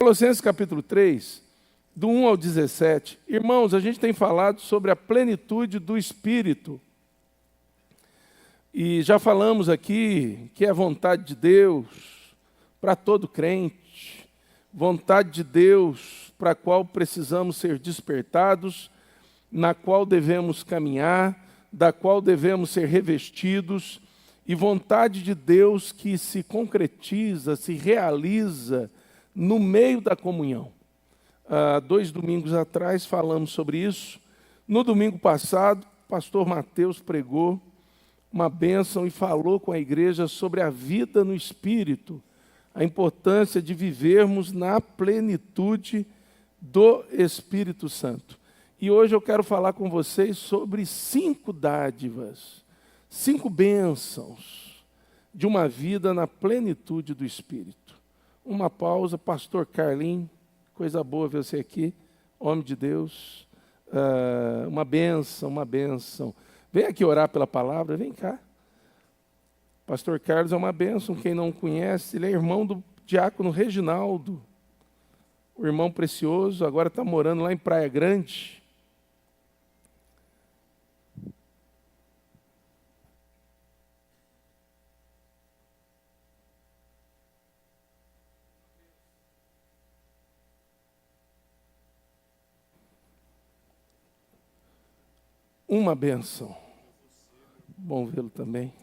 Colossenses capítulo 3, do 1 ao 17. Irmãos, a gente tem falado sobre a plenitude do Espírito. E já falamos aqui que é a vontade de Deus para todo crente, vontade de Deus para a qual precisamos ser despertados, na qual devemos caminhar, da qual devemos ser revestidos, e vontade de Deus que se concretiza, se realiza no meio da comunhão. 2 domingos atrás falamos sobre isso. No domingo passado, o pastor Mateus pregou uma bênção e falou com a igreja sobre a vida no Espírito, a importância de vivermos na plenitude do Espírito Santo. E hoje eu quero falar com vocês sobre 5 dádivas, 5 bênçãos de uma vida na plenitude do Espírito. Uma pausa, pastor Carlinhos, coisa boa ver você aqui, homem de Deus, uma bênção, uma bênção. Vem aqui orar pela palavra, vem cá. Pastor Carlos é uma bênção, quem não conhece, ele é irmão do diácono Reginaldo, o irmão precioso, agora está morando lá em Praia Grande. Uma bênção. Bom vê-lo também.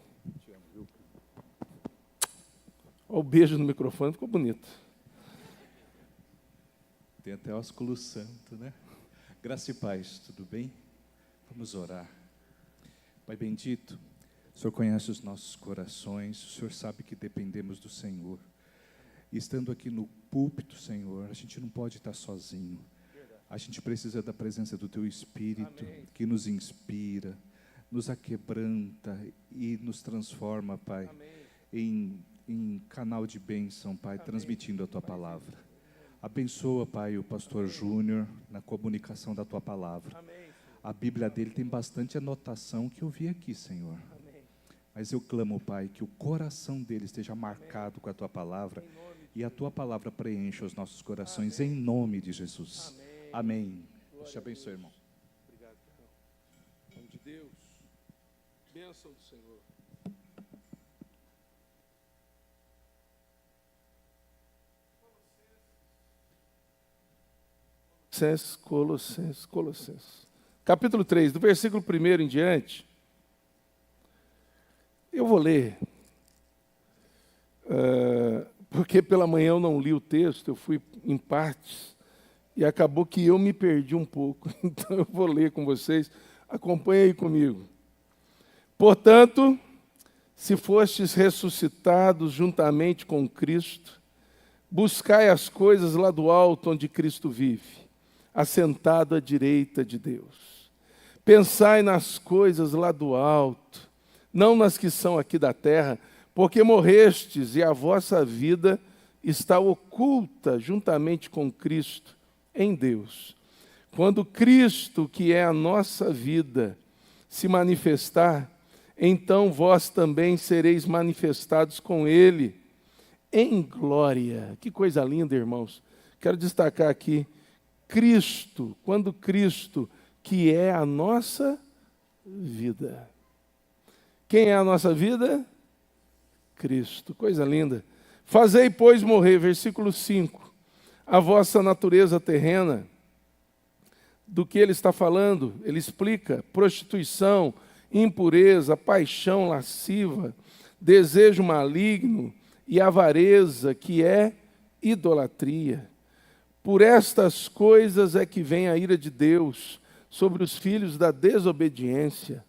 Olha o beijo no microfone, ficou bonito. Tem até ósculo santo, né? Graça e paz, tudo bem? Vamos orar. Pai bendito, o Senhor conhece os nossos corações, o Senhor sabe que dependemos do Senhor. E estando aqui no púlpito, Senhor, a gente não pode estar sozinho. A gente precisa da presença do Teu Espírito, amém, que nos inspira, nos aquebranta e nos transforma, Pai, em canal de bênção, Pai, amém, transmitindo a Tua palavra. Abençoa, Pai, o pastor Júnior na comunicação da Tua palavra. Amém. A Bíblia dele tem bastante anotação que eu vi aqui, Senhor. Amém. Mas eu clamo, Pai, que o coração dele esteja marcado, amém, com a Tua palavra e a Tua palavra preencha os nossos corações, amém, em nome de Jesus. Amém. Amém. Deus te abençoe, irmão. Obrigado, Carol. Em nome de Deus. Bênção do Senhor. Colossenses. Capítulo 3, do versículo 1 em diante. Eu vou ler. Porque pela manhã eu não li o texto, eu fui em partes. E acabou que eu me perdi um pouco. Então eu vou ler com vocês. Acompanhe aí comigo. Portanto, se fostes ressuscitados juntamente com Cristo, buscai as coisas lá do alto onde Cristo vive, assentado à direita de Deus. Pensai nas coisas lá do alto, não nas que são aqui da terra, porque morrestes e a vossa vida está oculta juntamente com Cristo em Deus. Quando Cristo, que é a nossa vida, se manifestar, então vós também sereis manifestados com Ele em glória. Que coisa linda, irmãos. Quero destacar aqui, Cristo, quando Cristo, que é a nossa vida. Quem é a nossa vida? Cristo. Coisa linda. Fazei, pois, morrer, versículo 5. A vossa natureza terrena. Do que ele está falando? Ele explica: prostituição, impureza, paixão lasciva, desejo maligno e avareza, que é idolatria. Por estas coisas é que vem a ira de Deus sobre os filhos da desobediência.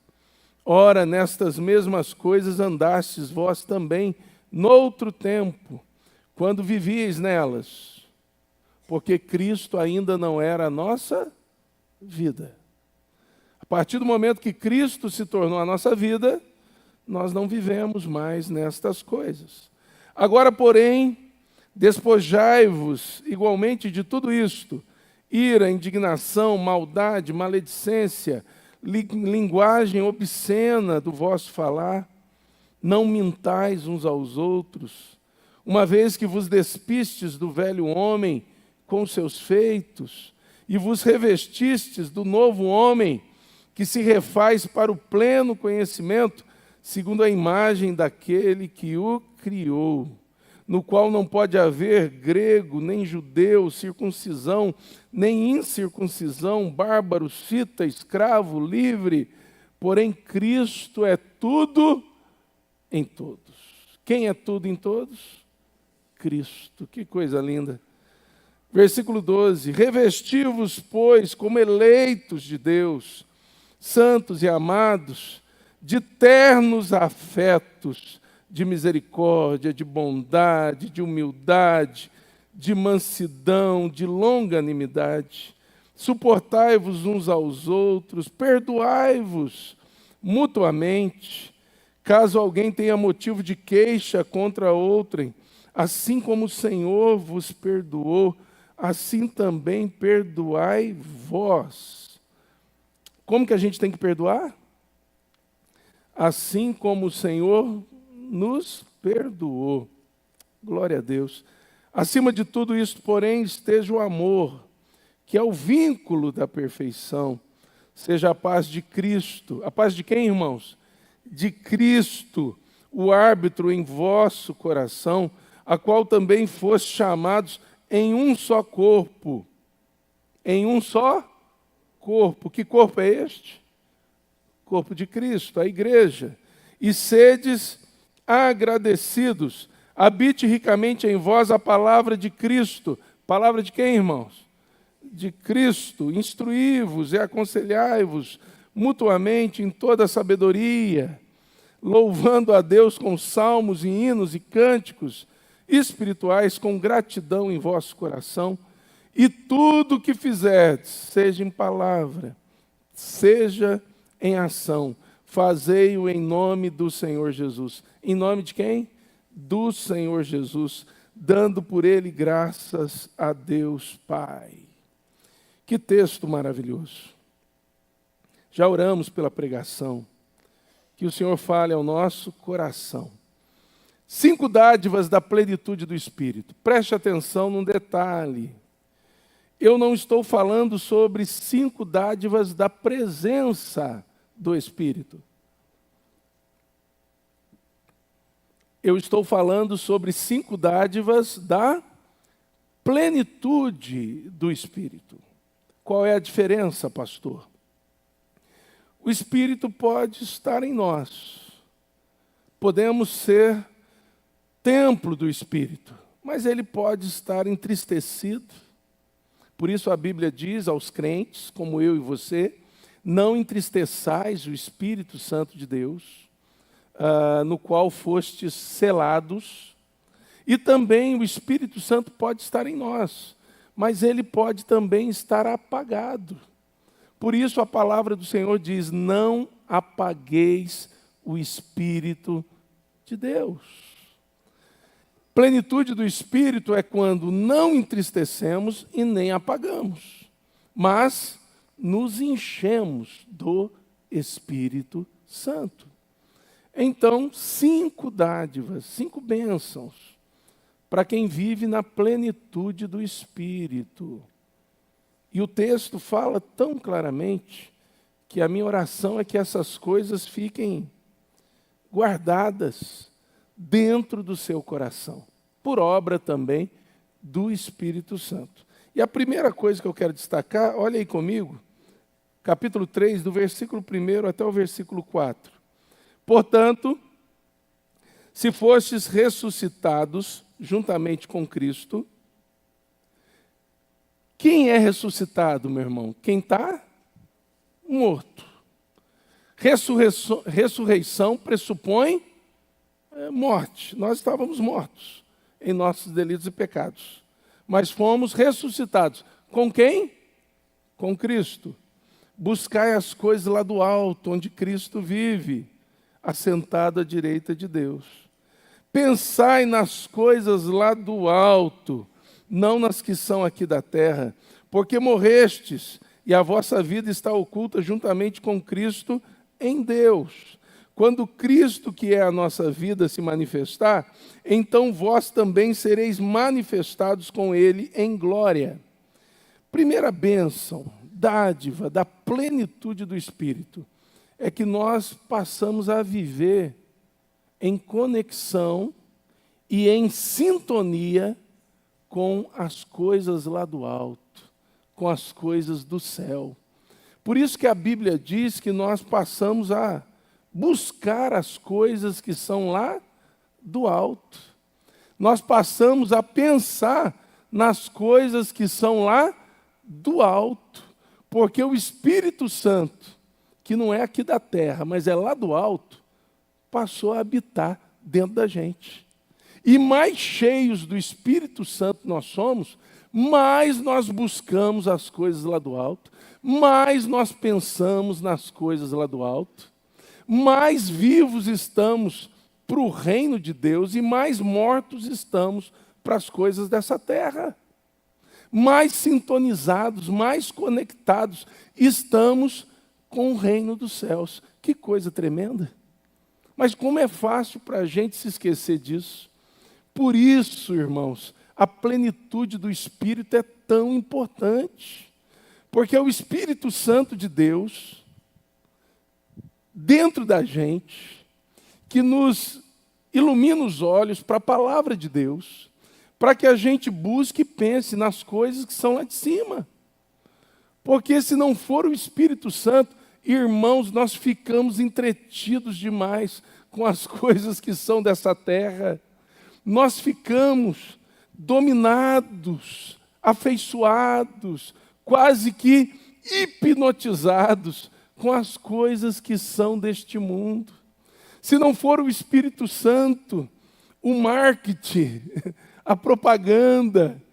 Ora, nestas mesmas coisas andastes vós também noutro tempo, quando vivíeis nelas, porque Cristo ainda não era a nossa vida. A partir do momento que Cristo se tornou a nossa vida, nós não vivemos mais nestas coisas. Agora, porém, despojai-vos igualmente de tudo isto: ira, indignação, maldade, maledicência, linguagem obscena do vosso falar. Não mintais uns aos outros, uma vez que vos despistes do velho homem com seus feitos, e vos revestistes do novo homem, que se refaz para o pleno conhecimento, segundo a imagem daquele que o criou, no qual não pode haver grego, nem judeu, circuncisão, nem incircuncisão, bárbaro, cita, escravo, livre, porém Cristo é tudo em todos. Quem é tudo em todos? Cristo. Que coisa linda. Versículo 12: revesti-vos, pois, como eleitos de Deus, santos e amados, de ternos afetos, de misericórdia, de bondade, de humildade, de mansidão, de longanimidade. Suportai-vos uns aos outros, perdoai-vos mutuamente, caso alguém tenha motivo de queixa contra outrem, assim como o Senhor vos perdoou, assim também perdoai vós. Como que a gente tem que perdoar? Assim como o Senhor nos perdoou. Glória a Deus. Acima de tudo isso, porém, esteja o amor, que é o vínculo da perfeição. Seja a paz de Cristo. A paz de quem, irmãos? De Cristo, o árbitro em vosso coração, a qual também foste chamados em um só corpo. Em um só corpo. Que corpo é este? Corpo de Cristo, a igreja. E sedes agradecidos. Habite ricamente em vós a palavra de Cristo. Palavra de quem, irmãos? De Cristo. Instruí-vos e aconselhai-vos mutuamente em toda a sabedoria, louvando a Deus com salmos e hinos e cânticos espirituais, com gratidão em vosso coração. E tudo que fizerdes, seja em palavra, seja em ação, fazei-o em nome do Senhor Jesus. Em nome de quem? Do Senhor Jesus, dando por ele graças a Deus Pai. Que texto maravilhoso. Já oramos pela pregação. Que o Senhor fale ao nosso coração. 5 dádivas da plenitude do Espírito. Preste atenção num detalhe. Eu não estou falando sobre 5 dádivas da presença do Espírito. Eu estou falando sobre 5 dádivas da plenitude do Espírito. Qual é a diferença, pastor? O Espírito pode estar em nós. Podemos ser templo do Espírito, mas ele pode estar entristecido. Por isso a Bíblia diz aos crentes, como eu e você, não entristeçais o Espírito Santo de Deus, no qual fostes selados. E também o Espírito Santo pode estar em nós, mas ele pode também estar apagado. Por isso a palavra do Senhor diz, não apagueis o Espírito de Deus. Plenitude do Espírito é quando não entristecemos e nem apagamos, mas nos enchemos do Espírito Santo. Então, 5 dádivas, 5 bênçãos, para quem vive na plenitude do Espírito. E o texto fala tão claramente que a minha oração é que essas coisas fiquem guardadas dentro do seu coração, por obra também do Espírito Santo. E a primeira coisa que eu quero destacar, olha aí comigo, capítulo 3, do versículo 1 até o versículo 4. Portanto, se fostes ressuscitados juntamente com Cristo, quem é ressuscitado, meu irmão? Quem está morto. Ressurreição pressupõe morte. Nós estávamos mortos em nossos delitos e pecados, mas fomos ressuscitados. Com quem? Com Cristo. Buscai as coisas lá do alto, onde Cristo vive, assentado à direita de Deus. Pensai nas coisas lá do alto, não nas que são aqui da terra, porque morrestes, e a vossa vida está oculta juntamente com Cristo em Deus. Quando Cristo, que é a nossa vida, se manifestar, então vós também sereis manifestados com Ele em glória. Primeira bênção, dádiva da plenitude do Espírito, é que nós passamos a viver em conexão e em sintonia com as coisas lá do alto, com as coisas do céu. Por isso que a Bíblia diz que nós passamos a buscar as coisas que são lá do alto. Nós passamos a pensar nas coisas que são lá do alto, porque o Espírito Santo, que não é aqui da terra, mas é lá do alto, passou a habitar dentro da gente. E mais cheios do Espírito Santo nós somos, mais nós buscamos as coisas lá do alto, mais nós pensamos nas coisas lá do alto, mais vivos estamos para o reino de Deus e mais mortos estamos para as coisas dessa terra. Mais sintonizados, mais conectados estamos com o reino dos céus. Que coisa tremenda! Mas como é fácil para a gente se esquecer disso. Por isso, irmãos, a plenitude do Espírito é tão importante. Porque é o Espírito Santo de Deus, dentro da gente, que nos ilumina os olhos para a palavra de Deus, para que a gente busque e pense nas coisas que são lá de cima. Porque se não for o Espírito Santo, irmãos, nós ficamos entretidos demais com as coisas que são dessa terra. Nós ficamos dominados, afeiçoados, quase que hipnotizados com as coisas que são deste mundo. Se não for o Espírito Santo, o marketing, a propaganda,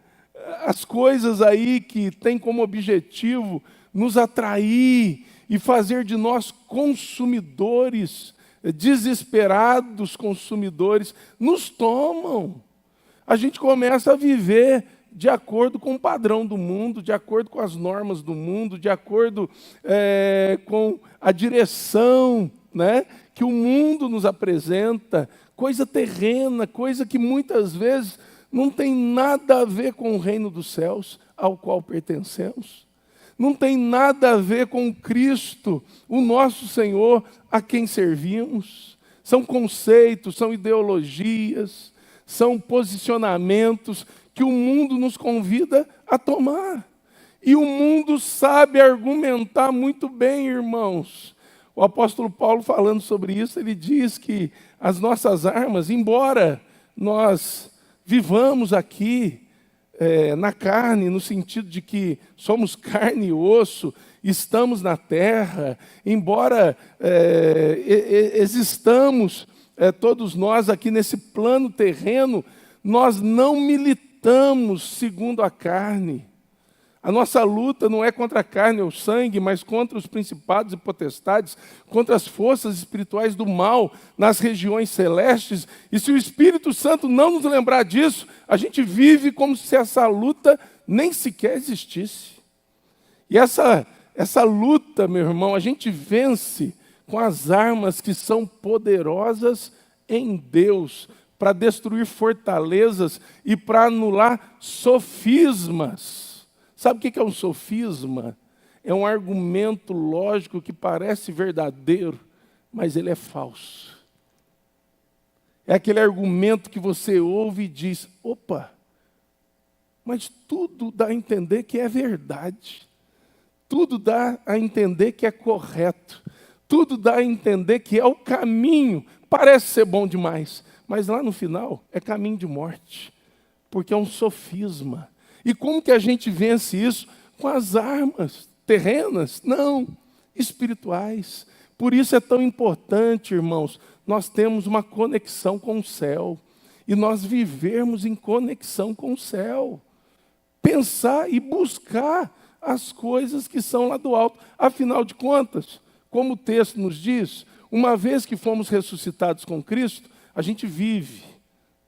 as coisas aí que têm como objetivo nos atrair e fazer de nós consumidores, desesperados consumidores, nos tomam. A gente começa a viver de acordo com o padrão do mundo, de acordo com as normas do mundo, de acordo com a direção, né, que o mundo nos apresenta, coisa terrena, coisa que muitas vezes não tem nada a ver com o reino dos céus ao qual pertencemos. Não tem nada a ver com Cristo, o nosso Senhor, a quem servimos. São conceitos, são ideologias, são posicionamentos que o mundo nos convida a tomar. E o mundo sabe argumentar muito bem, irmãos. O apóstolo Paulo, falando sobre isso, ele diz que as nossas armas, embora nós vivamos aqui na carne, no sentido de que somos carne e osso, estamos na terra, embora existamos todos nós aqui nesse plano terreno, nós não militamos segundo a carne. A nossa luta não é contra a carne ou sangue, mas contra os principados e potestades, contra as forças espirituais do mal nas regiões celestes. E se o Espírito Santo não nos lembrar disso, a gente vive como se essa luta nem sequer existisse. E essa luta, meu irmão, a gente vence com as armas que são poderosas em Deus, para destruir fortalezas e para anular sofismas. Sabe o que é um sofisma? É um argumento lógico que parece verdadeiro, mas ele é falso. É aquele argumento que você ouve e diz, opa, mas tudo dá a entender que é verdade. Tudo dá a entender que é correto. Tudo dá a entender que é o caminho. Parece ser bom demais, mas lá no final é caminho de morte, porque é um sofisma. E como que a gente vence isso? Com as armas terrenas? Não, espirituais. Por isso é tão importante, irmãos, nós temos uma conexão com o céu. E nós vivermos em conexão com o céu. Pensar e buscar as coisas que são lá do alto. Afinal de contas, como o texto nos diz, uma vez que fomos ressuscitados com Cristo, a gente vive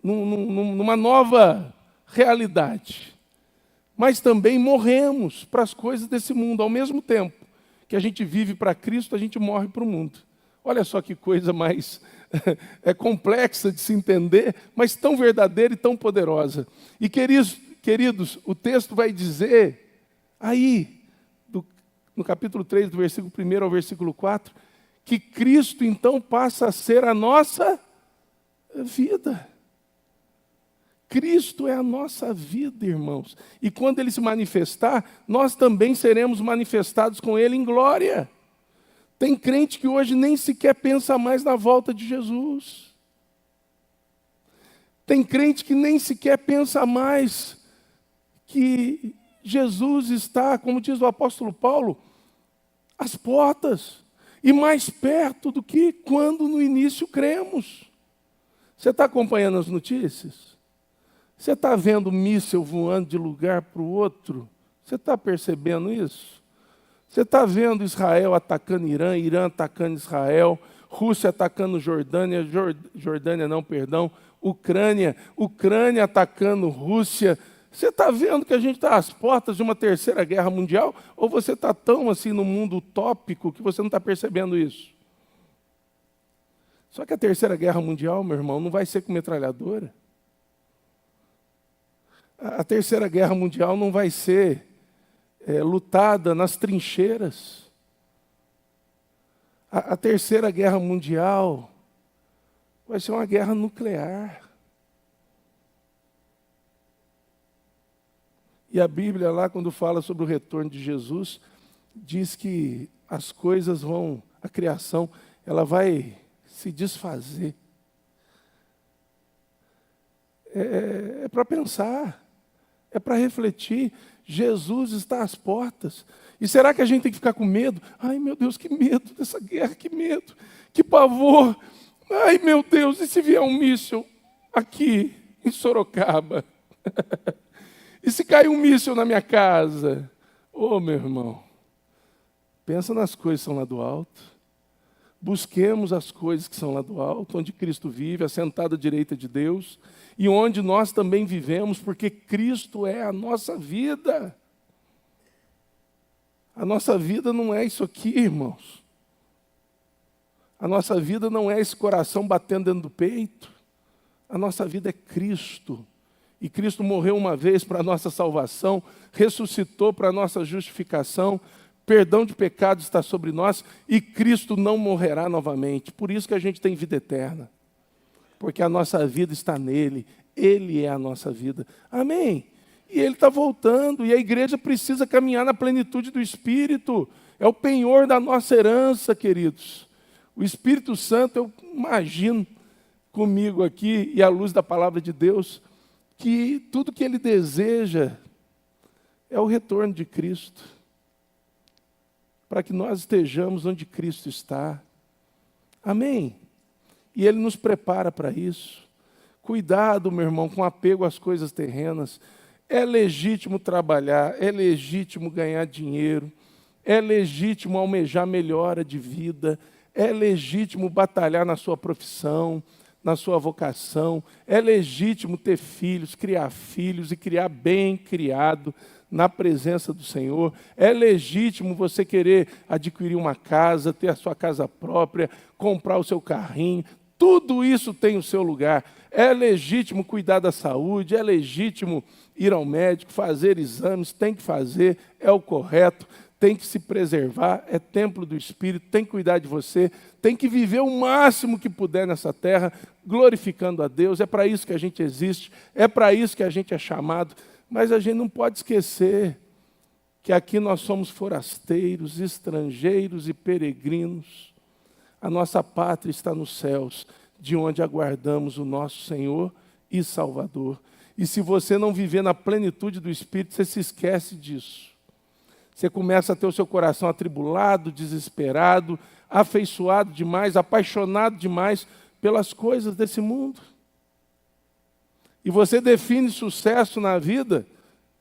numa nova realidade. Mas também morremos para as coisas desse mundo. Ao mesmo tempo que a gente vive para Cristo, a gente morre para o mundo. Olha só que coisa mais complexa de se entender, mas tão verdadeira e tão poderosa. E queridos, o texto vai dizer, aí, no capítulo 3, do versículo 1 ao versículo 4, que Cristo então passa a ser a nossa vida. Cristo é a nossa vida, irmãos. E quando Ele se manifestar, nós também seremos manifestados com Ele em glória. Tem crente que hoje nem sequer pensa mais na volta de Jesus. Tem crente que nem sequer pensa mais que Jesus está, como diz o apóstolo Paulo, às portas, e mais perto do que quando no início cremos. Você está acompanhando as notícias? Você está vendo míssil voando de lugar para o outro? Você está percebendo isso? Você está vendo Israel atacando Irã, Irã atacando Israel, Rússia atacando Jordânia, Ucrânia atacando Rússia. Você está vendo que a gente está às portas de uma terceira guerra mundial? Ou você está tão assim no mundo utópico que você não está percebendo isso? Só que a terceira guerra mundial, meu irmão, não vai ser com metralhadora. A terceira guerra mundial não vai ser lutada nas trincheiras. A terceira guerra mundial vai ser uma guerra nuclear. E a Bíblia lá, quando fala sobre o retorno de Jesus, diz que as coisas vão, a criação, ela vai se desfazer. É para pensar, é para refletir. Jesus está às portas. E será que a gente tem que ficar com medo? Ai, meu Deus, que medo dessa guerra, que medo, que pavor. Ai, meu Deus, e se vier um míssil aqui em Sorocaba? E se cair um míssil na minha casa? Ô, meu irmão, pensa nas coisas que são lá do alto. Busquemos as coisas que são lá do alto, onde Cristo vive, assentado à direita de Deus, e onde nós também vivemos, porque Cristo é a nossa vida. A nossa vida não é isso aqui, irmãos. A nossa vida não é esse coração batendo dentro do peito. A nossa vida é Cristo. E Cristo morreu uma vez para a nossa salvação, ressuscitou para a nossa justificação, perdão de pecados está sobre nós, e Cristo não morrerá novamente. Por isso que a gente tem vida eterna. Porque a nossa vida está nele, Ele é a nossa vida. Amém? E Ele está voltando, e a igreja precisa caminhar na plenitude do Espírito. É o penhor da nossa herança, queridos. O Espírito Santo, eu imagino comigo aqui, e à luz da palavra de Deus, que tudo que Ele deseja é o retorno de Cristo, para que nós estejamos onde Cristo está. Amém? E Ele nos prepara para isso. Cuidado, meu irmão, com apego às coisas terrenas. É legítimo trabalhar, é legítimo ganhar dinheiro, é legítimo almejar melhora de vida, é legítimo batalhar na sua profissão, na sua vocação, é legítimo ter filhos, criar filhos e criar bem criado na presença do Senhor. É legítimo você querer adquirir uma casa, ter a sua casa própria, comprar o seu carrinho. Tudo isso tem o seu lugar. É legítimo cuidar da saúde, é legítimo ir ao médico, fazer exames, tem que fazer, é o correto, tem que se preservar, é templo do Espírito, tem que cuidar de você, tem que viver o máximo que puder nessa terra, glorificando a Deus. É para isso que a gente existe, é para isso que a gente é chamado, mas a gente não pode esquecer que aqui nós somos forasteiros, estrangeiros e peregrinos. A nossa pátria está nos céus, de onde aguardamos o nosso Senhor e Salvador. E se você não viver na plenitude do Espírito, você se esquece disso. Você começa a ter o seu coração atribulado, desesperado, afeiçoado demais, apaixonado demais pelas coisas desse mundo. E você define sucesso na vida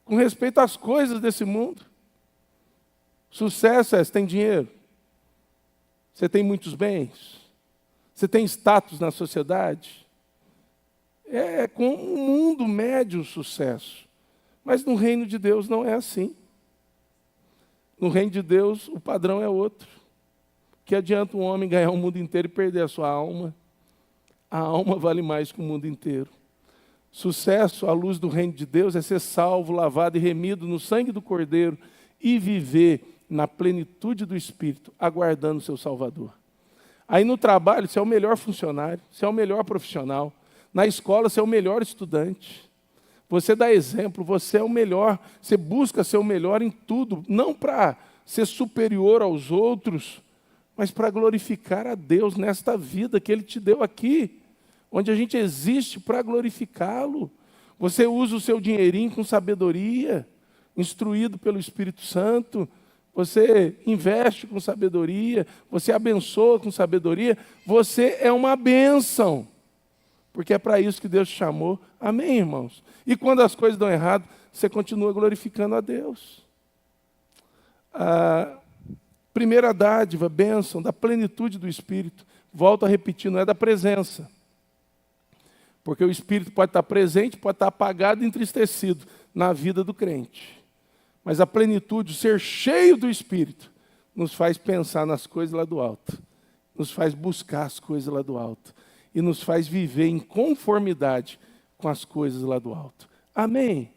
com respeito às coisas desse mundo. Sucesso é: você tem dinheiro, você tem muitos bens, você tem status na sociedade. É com o mundo médio o sucesso. Mas no reino de Deus não é assim. No reino de Deus o padrão é outro. Que adianta um homem ganhar o mundo inteiro e perder a sua alma? A alma vale mais que o mundo inteiro. Sucesso à luz do reino de Deus é ser salvo, lavado e remido no sangue do Cordeiro e viver na plenitude do Espírito, aguardando o seu Salvador. Aí no trabalho, você é o melhor funcionário, você é o melhor profissional. Na escola, você é o melhor estudante. Você dá exemplo, você é o melhor, você busca ser o melhor em tudo, não para ser superior aos outros, mas para glorificar a Deus nesta vida que Ele te deu aqui, onde a gente existe para glorificá-lo. Você usa o seu dinheirinho com sabedoria, instruído pelo Espírito Santo, você investe com sabedoria, você abençoa com sabedoria, você é uma bênção, porque é para isso que Deus te chamou. Amém, irmãos? E quando as coisas dão errado, você continua glorificando a Deus. A primeira dádiva, bênção, da plenitude do Espírito, volto a repetir, não é da presença. Porque o Espírito pode estar presente, pode estar apagado e entristecido na vida do crente. Mas a plenitude, o ser cheio do Espírito, nos faz pensar nas coisas lá do alto. Nos faz buscar as coisas lá do alto. E nos faz viver em conformidade com as coisas lá do alto. Amém?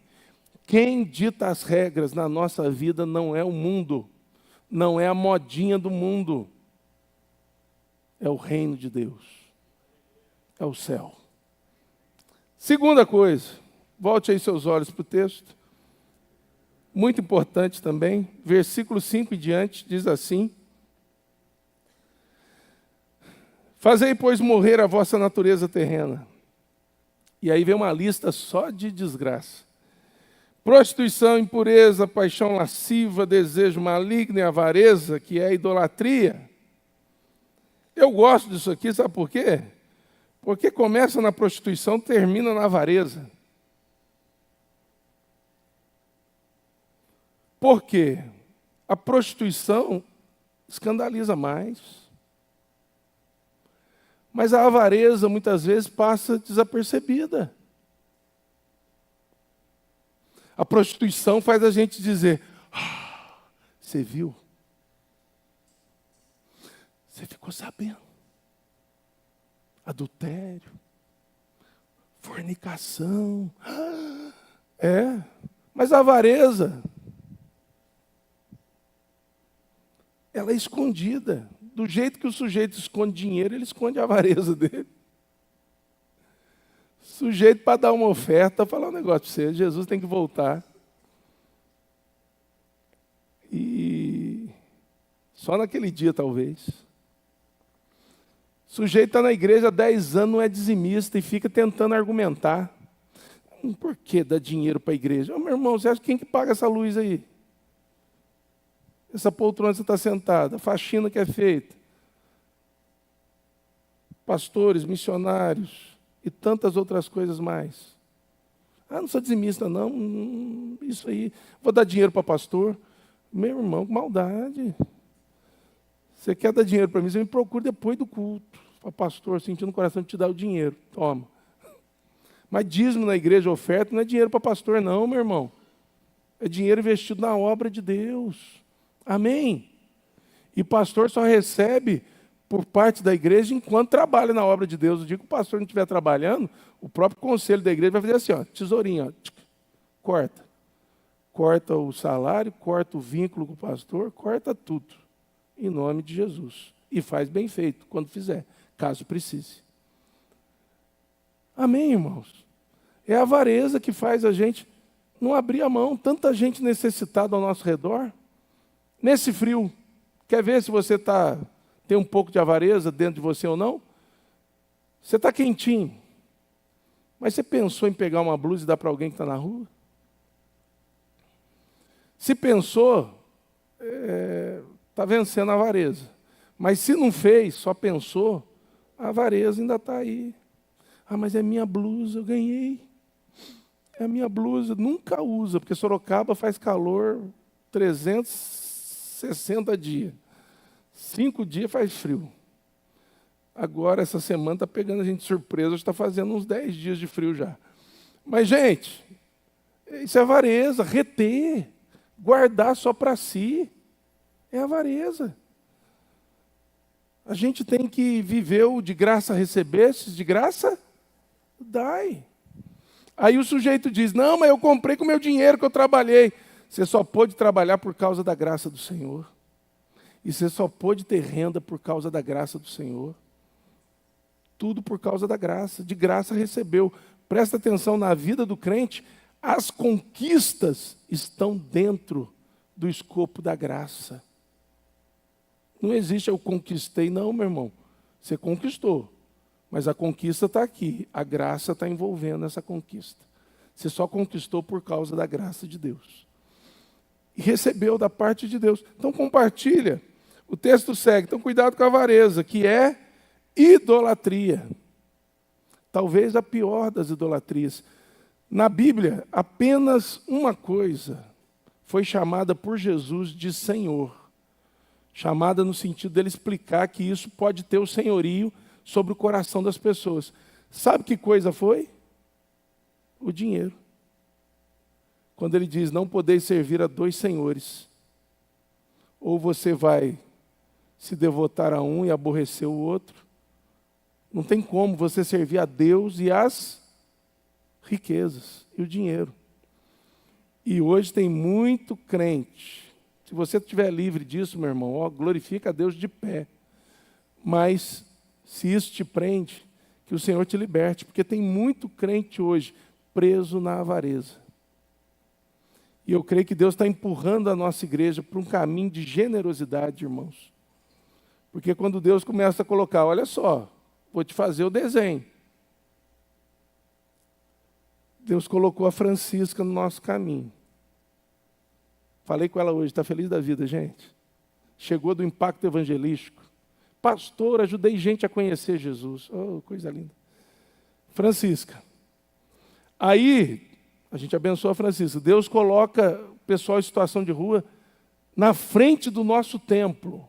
Quem dita as regras na nossa vida não é o mundo. Não é a modinha do mundo. É o reino de Deus. É o céu. Segunda coisa, volte aí seus olhos para o texto. Muito importante também, versículo 5 e diante, diz assim: Fazei, pois, morrer a vossa natureza terrena. E aí vem uma lista só de desgraça. Prostituição, impureza, paixão lasciva, desejo maligno e avareza, que é a idolatria. Eu gosto disso aqui, sabe por quê? Porque começa na prostituição, termina na avareza. Por quê? A prostituição escandaliza mais. Mas a avareza, muitas vezes, passa desapercebida. A prostituição faz a gente dizer: você viu? Você ficou sabendo? Adultério, fornicação. Mas a avareza, ela é escondida. Do jeito que o sujeito esconde dinheiro, ele esconde a avareza dele. Sujeito para dar uma oferta, falar um negócio para você: Jesus tem que voltar. E só naquele dia, talvez. Sujeito está na igreja há 10 anos, não é dizimista e fica tentando argumentar. Por que dar dinheiro para a igreja? Meu irmão, você acha quem que paga essa luz aí? Essa poltrona que você está sentada, a faxina que é feita. Pastores, missionários e tantas outras coisas mais. Não sou dizimista não, isso aí. Vou dar dinheiro para pastor. Meu irmão, que maldade. Você quer dar dinheiro para mim, você me procura depois do culto. Para pastor, sentindo no coração de te dar o dinheiro. Toma. Mas dízimo na igreja, oferta, não é dinheiro para pastor não, meu irmão. É dinheiro investido na obra de Deus. Amém? E pastor só recebe por parte da igreja enquanto trabalha na obra de Deus. O dia que o pastor não estiver trabalhando, o próprio conselho da igreja vai fazer assim, ó, tesourinho, ó, corta. Corta o salário, corta o vínculo com o pastor, corta tudo. Em nome de Jesus. E faz bem feito quando fizer, caso precise. Amém, irmãos? É a avareza que faz a gente não abrir a mão. Tanta gente necessitada ao nosso redor. Nesse frio, quer ver se você tem um pouco de avareza dentro de você ou não? Você está quentinho. Mas você pensou em pegar uma blusa e dar para alguém que está na rua? Se pensou, está vencendo a avareza. Mas se não fez, só pensou, a avareza ainda está aí. Mas é minha blusa, eu ganhei. É a minha blusa, nunca usa, porque Sorocaba faz calor 360 dias. 5 dias faz frio. Agora, essa semana está pegando a gente de surpresa, está fazendo uns 10 dias de frio já. Mas, gente, isso é avareza, reter, guardar só para si. É avareza. A gente tem que viver o de graça recebestes, de graça dai. Aí o sujeito diz, não, mas eu comprei com o meu dinheiro que eu trabalhei. Você só pôde trabalhar por causa da graça do Senhor. E você só pôde ter renda por causa da graça do Senhor. Tudo por causa da graça. De graça recebeu. Presta atenção, na vida do crente, as conquistas estão dentro do escopo da graça. Não existe eu conquistei, não, meu irmão. Você conquistou. Mas a conquista está aqui. A graça está envolvendo essa conquista. Você só conquistou por causa da graça de Deus. E recebeu da parte de Deus. Então compartilha. O texto segue. Então cuidado com a avareza, que é idolatria. Talvez a pior das idolatrias. Na Bíblia, apenas uma coisa foi chamada por Jesus de Senhor. Chamada no sentido dele explicar que isso pode ter o senhorio sobre o coração das pessoas. Sabe que coisa foi? O dinheiro. Quando ele diz, não podeis servir a dois senhores. Ou você vai se devotar a um e aborrecer o outro. Não tem como você servir a Deus e as riquezas e o dinheiro. E hoje tem muito crente. Se você estiver livre disso, meu irmão, ó, glorifica a Deus de pé. Mas, se isso te prende, que o Senhor te liberte, porque tem muito crente hoje preso na avareza. E eu creio que Deus está empurrando a nossa igreja para um caminho de generosidade, irmãos. Porque quando Deus começa a colocar, olha só, vou te fazer o desenho. Deus colocou a Francisca no nosso caminho. Falei com ela hoje, está feliz da vida, gente? Chegou do impacto evangelístico. Pastor, ajudei gente a conhecer Jesus. Oh, coisa linda. Francisca. Aí, a gente abençoa a Francisca. Deus coloca o pessoal em situação de rua na frente do nosso templo.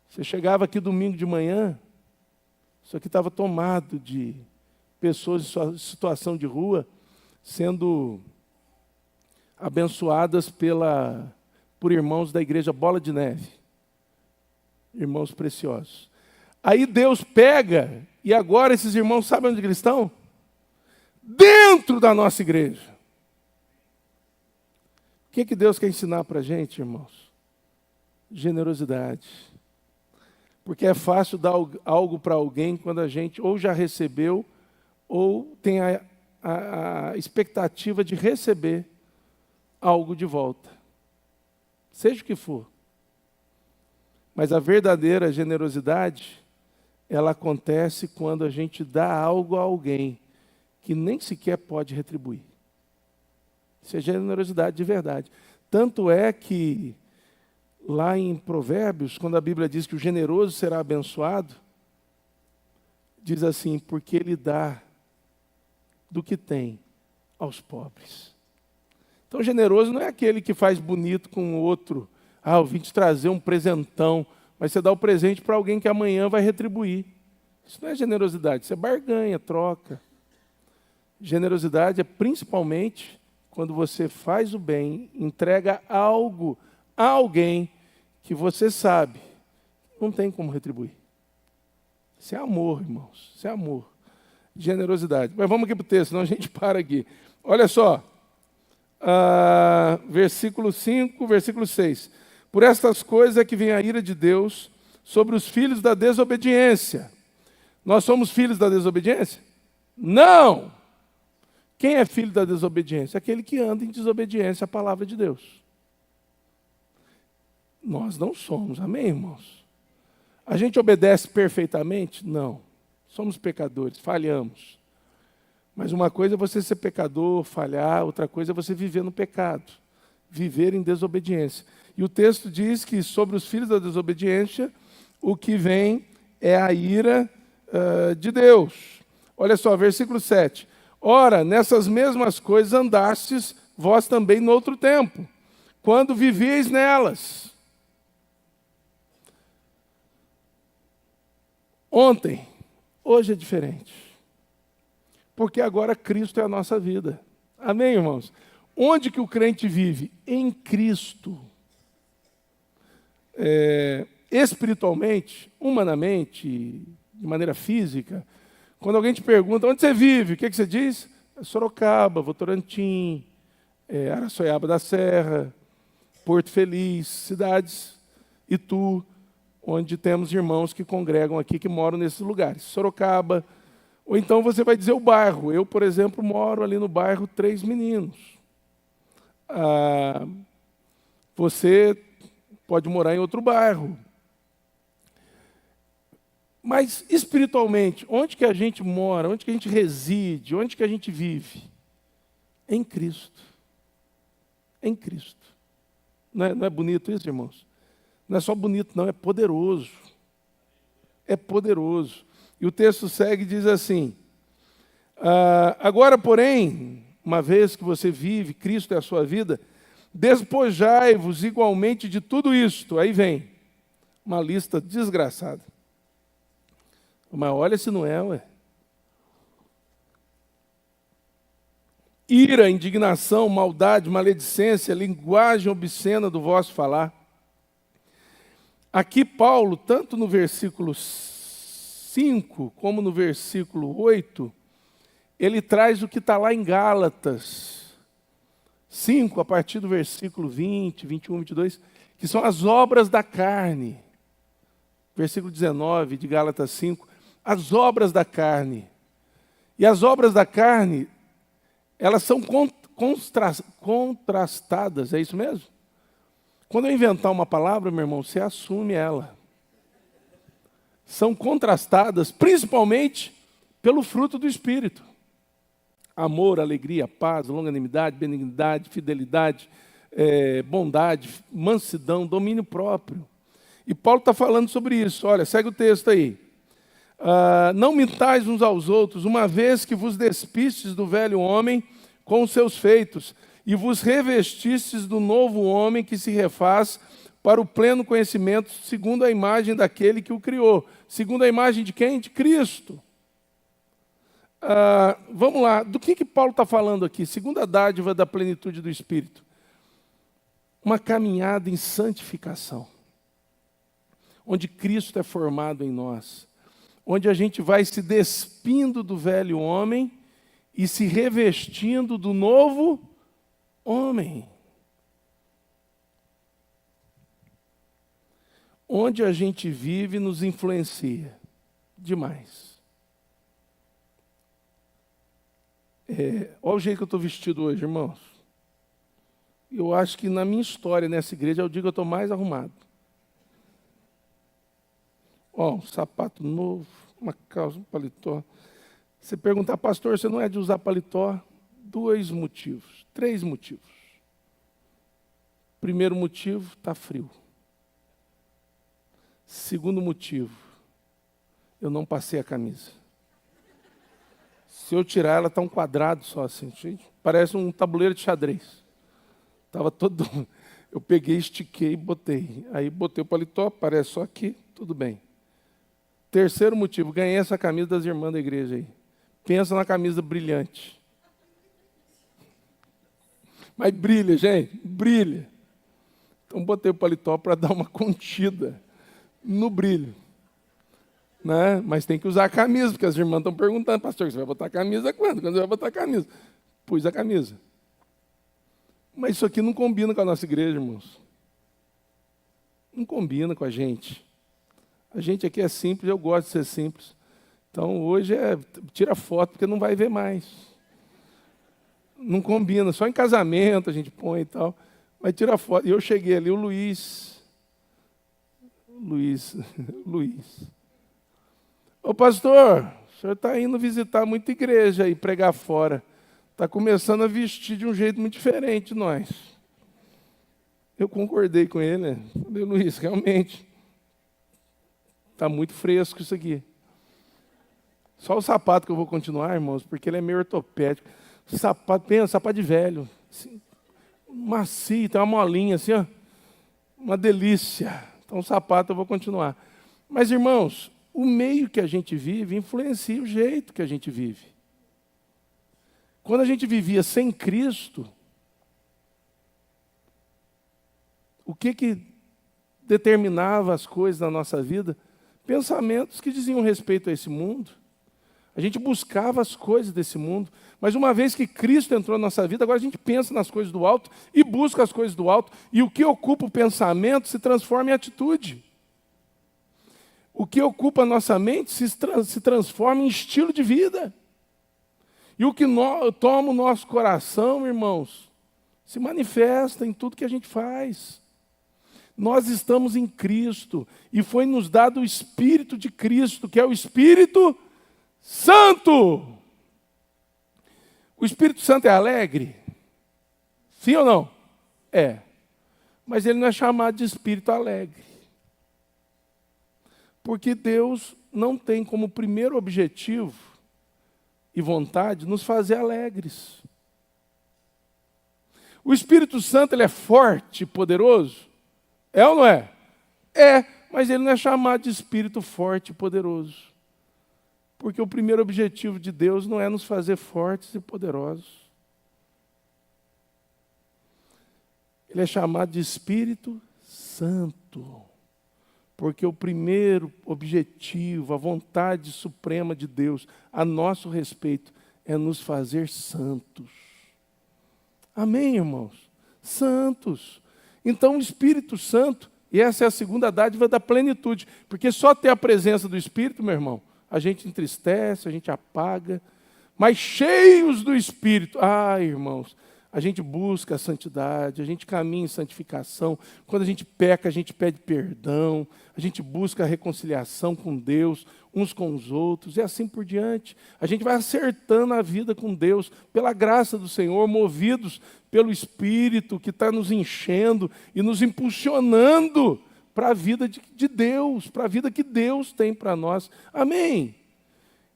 Você chegava aqui domingo de manhã, isso aqui estava tomado de pessoas em situação de rua, sendo abençoadas por irmãos da igreja Bola de Neve. Irmãos preciosos. Aí Deus pega, e agora esses irmãos, sabem onde eles estão? Dentro da nossa igreja. O que Deus quer ensinar para a gente, irmãos? Generosidade. Porque é fácil dar algo para alguém quando a gente ou já recebeu, ou tem a expectativa de receber algo de volta. Seja o que for. Mas a verdadeira generosidade, ela acontece quando a gente dá algo a alguém que nem sequer pode retribuir. Isso é generosidade de verdade. Tanto é que, lá em Provérbios, quando a Bíblia diz que o generoso será abençoado, diz assim, porque ele dá do que tem aos pobres. Então, generoso não é aquele que faz bonito com o outro. Ah, eu vim te trazer um presentão, mas você dá o presente para alguém que amanhã vai retribuir. Isso não é generosidade, isso é barganha, troca. Generosidade é principalmente quando você faz o bem, entrega algo a alguém que você sabe, não tem como retribuir. Isso é amor, irmãos, isso é amor. Generosidade. Mas vamos aqui para o texto, senão a gente para aqui. Olha só, versículo 5, versículo 6. Por estas coisas é que vem a ira de Deus sobre os filhos da desobediência. Nós somos filhos da desobediência? Não! Quem é filho da desobediência? Aquele que anda em desobediência à palavra de Deus. Nós não somos, amém, irmãos? A gente obedece perfeitamente? Não. Somos pecadores, falhamos. Mas uma coisa é você ser pecador, falhar, outra coisa é você viver no pecado, viver em desobediência. E o texto diz que sobre os filhos da desobediência, o que vem é a ira de Deus. Olha só, versículo 7. Ora, nessas mesmas coisas andastes vós também no outro tempo, quando vivíeis nelas. Ontem, hoje é diferente. Porque agora Cristo é a nossa vida. Amém, irmãos? Onde que o crente vive? Em Cristo. espiritualmente, humanamente, de maneira física, quando alguém te pergunta, onde você vive? O que você diz? Sorocaba, Votorantim, Araçoiaba da Serra, Porto Feliz, cidades, Itu, onde temos irmãos que congregam aqui, que moram nesses lugares. Sorocaba. Ou então você vai dizer o bairro. Eu, por exemplo, moro ali no bairro Três Meninos. Você pode morar em outro bairro. Mas, espiritualmente, onde que a gente mora? Onde que a gente reside? Onde que a gente vive? Em Cristo. Em Cristo. Não é bonito isso, irmãos? Não é só bonito, não, é poderoso. É poderoso. E o texto segue e diz assim, agora, porém, uma vez que você vive, Cristo é a sua vida, despojai-vos igualmente de tudo isto. Aí vem uma lista desgraçada. Mas olha se não é, ué. Ira, indignação, maldade, maledicência, linguagem obscena do vosso falar. Aqui Paulo, tanto no versículo 5 como no versículo 8, ele traz o que está lá em Gálatas 5, a partir do versículo 20, 21, 22, que são as obras da carne. Versículo 19 de Gálatas 5, as obras da carne. E as obras da carne, elas são contrastadas, é isso mesmo? Quando eu inventar uma palavra, meu irmão, você assume ela. São contrastadas, principalmente, pelo fruto do Espírito. Amor, alegria, paz, longanimidade, benignidade, fidelidade, bondade, mansidão, domínio próprio. E Paulo está falando sobre isso. Olha, segue o texto aí. Não mintais uns aos outros, uma vez que vos despistes do velho homem com os seus feitos, e vos revestistes do novo homem que se refaz para o pleno conhecimento, segundo a imagem daquele que o criou. Segundo a imagem de quem? De Cristo. Vamos lá, do que Paulo está falando aqui? Segunda dádiva da plenitude do Espírito. Uma caminhada em santificação, onde Cristo é formado em nós, onde a gente vai se despindo do velho homem e se revestindo do novo homem. Onde a gente vive nos influencia demais. Olha o jeito que eu estou vestido hoje, irmãos. Eu acho que na minha história, nessa igreja, é o dia que eu estou mais arrumado. Um sapato novo, uma calça, um paletó. Você perguntar, pastor, você não é de usar paletó? 2 motivos, 3 motivos. Primeiro motivo, está frio. Segundo motivo, eu não passei a camisa. Se eu tirar, ela está um quadrado só assim, parece um tabuleiro de xadrez. Estava todo... Eu peguei, estiquei e botei. Aí botei o paletó, parece só aqui, tudo bem. Terceiro motivo, ganhei essa camisa das irmãs da igreja aí. Pensa na camisa brilhante. Mas brilha, gente, brilha. Então botei o paletó para dar uma contida no brilho. Né? Mas tem que usar a camisa, porque as irmãs estão perguntando, pastor, você vai botar a camisa quando? Quando você vai botar a camisa? Pus a camisa. Mas isso aqui não combina com a nossa igreja, irmãos. Não combina com a gente. A gente aqui é simples, eu gosto de ser simples. Então hoje tira foto, porque não vai ver mais. Não combina, só em casamento a gente põe e tal. Mas tira foto. E eu cheguei ali, o Luiz. Ô pastor, o senhor está indo visitar muita igreja e pregar fora. Está começando a vestir de um jeito muito diferente de nós. Eu concordei com ele, né? Falei, Luiz, realmente, está muito fresco isso aqui. Só o sapato que eu vou continuar, irmãos, porque ele é meio ortopédico. Sapato, pensa, sapato de velho. Assim, macio, tem uma molinha assim, ó. Uma delícia. Então o sapato eu vou continuar. Mas, irmãos, o meio que a gente vive influencia o jeito que a gente vive. Quando a gente vivia sem Cristo, o que determinava as coisas na nossa vida? Pensamentos que diziam respeito a esse mundo. A gente buscava as coisas desse mundo, mas uma vez que Cristo entrou na nossa vida, agora a gente pensa nas coisas do alto e busca as coisas do alto, e o que ocupa o pensamento se transforma em atitude. O que ocupa a nossa mente se transforma em estilo de vida. E o que toma o nosso coração, irmãos, se manifesta em tudo que a gente faz. Nós estamos em Cristo, e foi nos dado o Espírito de Cristo, que é o Espírito Santo. O Espírito Santo é alegre? Sim ou não? É. Mas ele não é chamado de Espírito alegre. Porque Deus não tem como primeiro objetivo e vontade nos fazer alegres. O Espírito Santo, ele é forte e poderoso? É ou não é? É, mas ele não é chamado de Espírito forte e poderoso. Porque o primeiro objetivo de Deus não é nos fazer fortes e poderosos. Ele é chamado de Espírito Santo. Porque o primeiro objetivo, a vontade suprema de Deus a nosso respeito é nos fazer santos. Amém, irmãos? Santos. Então o Espírito Santo, e essa é a segunda dádiva da plenitude, porque só ter a presença do Espírito, meu irmão, a gente entristece, a gente apaga, mas cheios do Espírito, irmãos, a gente busca a santidade, a gente caminha em santificação. Quando a gente peca, a gente pede perdão, a gente busca a reconciliação com Deus, uns com os outros, e assim por diante. A gente vai acertando a vida com Deus, pela graça do Senhor, movidos pelo Espírito que está nos enchendo e nos impulsionando para a vida de Deus, para a vida que Deus tem para nós. Amém?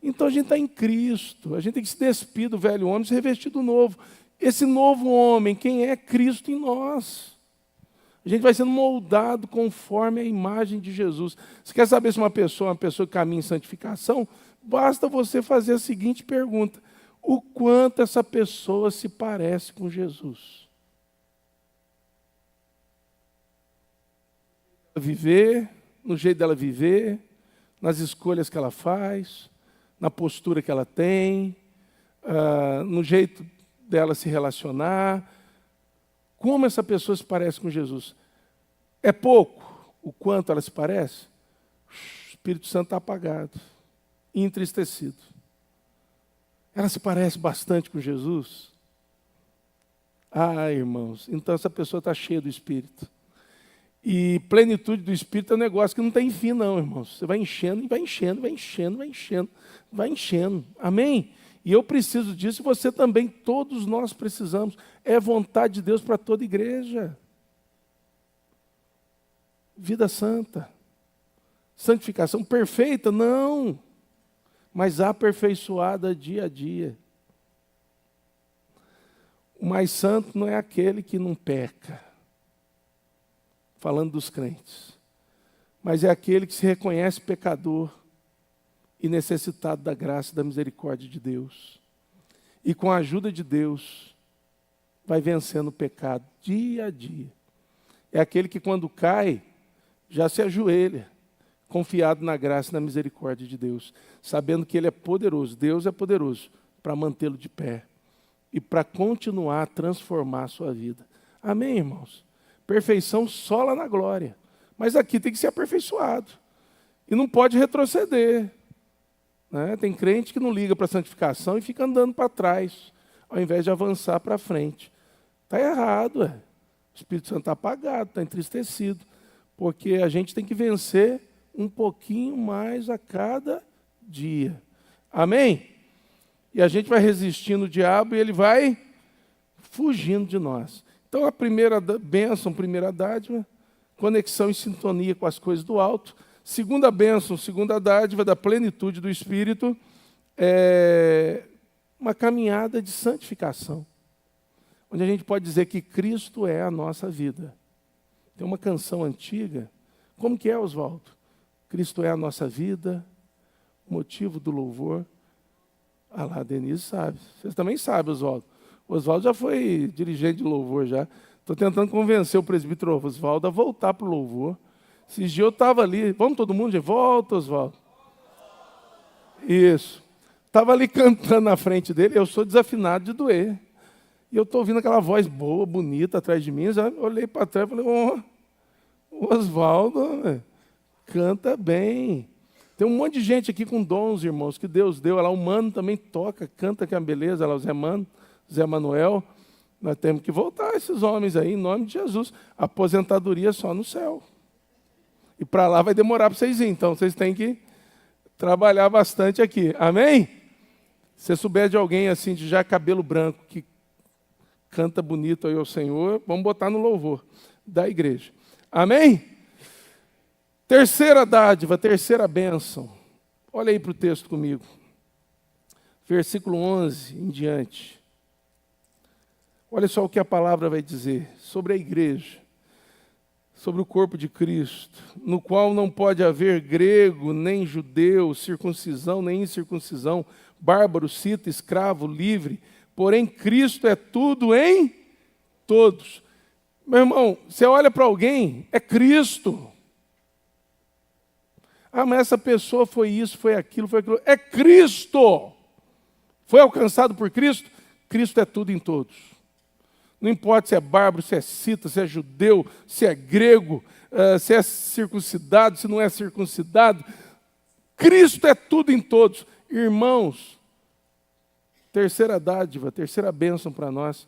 Então a gente está em Cristo, a gente tem que se despir do velho homem e se revestir do novo. Esse novo homem, quem é? Cristo em nós. A gente vai sendo moldado conforme a imagem de Jesus. Você quer saber se uma pessoa que caminha em santificação? Basta você fazer a seguinte pergunta: o quanto essa pessoa se parece com Jesus? No jeito dela viver, nas escolhas que ela faz, na postura que ela tem, no jeito dela se relacionar. Como essa pessoa se parece com Jesus? É pouco o quanto ela se parece? O Espírito Santo está apagado, entristecido. Ela se parece bastante com Jesus? Irmãos, então essa pessoa está cheia do Espírito. E plenitude do Espírito é um negócio que não tem fim não, irmãos. Você vai enchendo, e vai enchendo, vai enchendo, vai enchendo, vai enchendo. Amém? E eu preciso disso, e você também, todos nós precisamos. É vontade de Deus para toda igreja. Vida santa. Santificação perfeita? Não. Mas aperfeiçoada dia a dia. O mais santo não é aquele que não peca. Falando dos crentes. Mas é aquele que se reconhece pecador e necessitado da graça e da misericórdia de Deus. E com a ajuda de Deus, vai vencendo o pecado dia a dia. É aquele que quando cai, já se ajoelha, confiado na graça e na misericórdia de Deus, sabendo que Ele é poderoso, Deus é poderoso, para mantê-lo de pé e para continuar a transformar a sua vida. Amém, irmãos? Perfeição só lá na glória. Mas aqui tem que ser aperfeiçoado. E não pode retroceder. Né? Tem crente que não liga para a santificação e fica andando para trás, ao invés de avançar para frente. Está errado. O Espírito Santo está apagado, está entristecido. Porque a gente tem que vencer um pouquinho mais a cada dia. Amém? E a gente vai resistindo o diabo e ele vai fugindo de nós. Então a primeira bênção, primeira dádiva, conexão e sintonia com as coisas do alto. Segunda bênção, segunda dádiva da plenitude do Espírito, é uma caminhada de santificação, onde a gente pode dizer que Cristo é a nossa vida. Tem uma canção antiga, como que é, Oswaldo? Cristo é a nossa vida, motivo do louvor. Lá, a Denise sabe. Vocês também sabem, Oswaldo. O Oswaldo já foi dirigente de louvor já. Estou tentando convencer o presbítero Oswaldo a voltar para o louvor. Esses dias eu estava ali, vamos todo mundo de volta, Oswaldo? Isso. Estava ali cantando na frente dele, eu sou desafinado de doer. E eu estou ouvindo aquela voz boa, bonita, atrás de mim, já olhei para trás e falei, o Oswaldo canta bem. Tem um monte de gente aqui com dons, irmãos, que Deus deu. Olha lá, o Mano também toca, canta, que é uma beleza. Olha lá, o Zé Mano, Zé Manuel. Nós temos que voltar esses homens aí, em nome de Jesus. Aposentadoria só no céu. E para lá vai demorar para vocês irem. Então, vocês têm que trabalhar bastante aqui. Amém? Se você souber de alguém assim, de já cabelo branco, que canta bonito aí ao Senhor, vamos botar no louvor da igreja. Amém? Terceira dádiva, terceira bênção. Olha aí para o texto comigo. Versículo 11 em diante. Olha só o que a palavra vai dizer sobre a igreja, sobre o corpo de Cristo, no qual não pode haver grego, nem judeu, circuncisão, nem incircuncisão, bárbaro, cita, escravo, livre, porém Cristo é tudo em todos. Meu irmão, você olha para alguém, é Cristo. Ah, mas essa pessoa foi isso, foi aquilo, foi aquilo. É Cristo. Foi alcançado por Cristo? Cristo é tudo em todos. Não importa se é bárbaro, se é cita, se é judeu, se é grego, se é circuncidado, se não é circuncidado. Cristo é tudo em todos. Irmãos, terceira dádiva, terceira bênção para nós,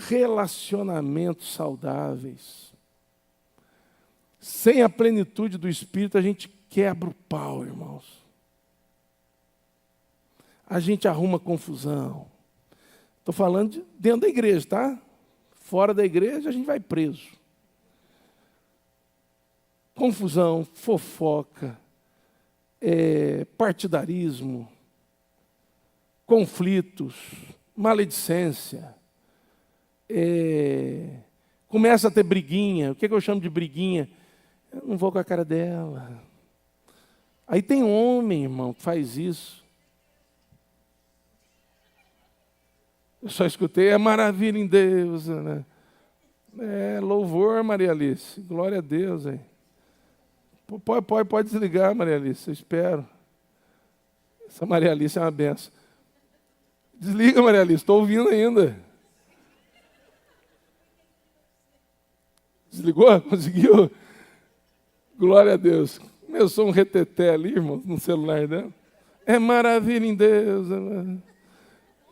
relacionamentos saudáveis. Sem a plenitude do Espírito, a gente quebra o pau, irmãos. A gente arruma confusão. Estou falando de dentro da igreja, tá? Fora da igreja, a gente vai preso. Confusão, fofoca, partidarismo, conflitos, maledicência. Começa a ter briguinha. O que eu chamo de briguinha? Eu não vou com a cara dela. Aí tem homem, irmão, que faz isso. Eu só escutei, é maravilha em Deus, né? Louvor, Maria Alice. Glória a Deus, hein? Pode desligar, Maria Alice, eu espero. Essa Maria Alice é uma benção. Desliga, Maria Alice, estou ouvindo ainda. Desligou? Conseguiu? Glória a Deus. Começou um reteté ali, irmão, no celular dela. É maravilha em Deus.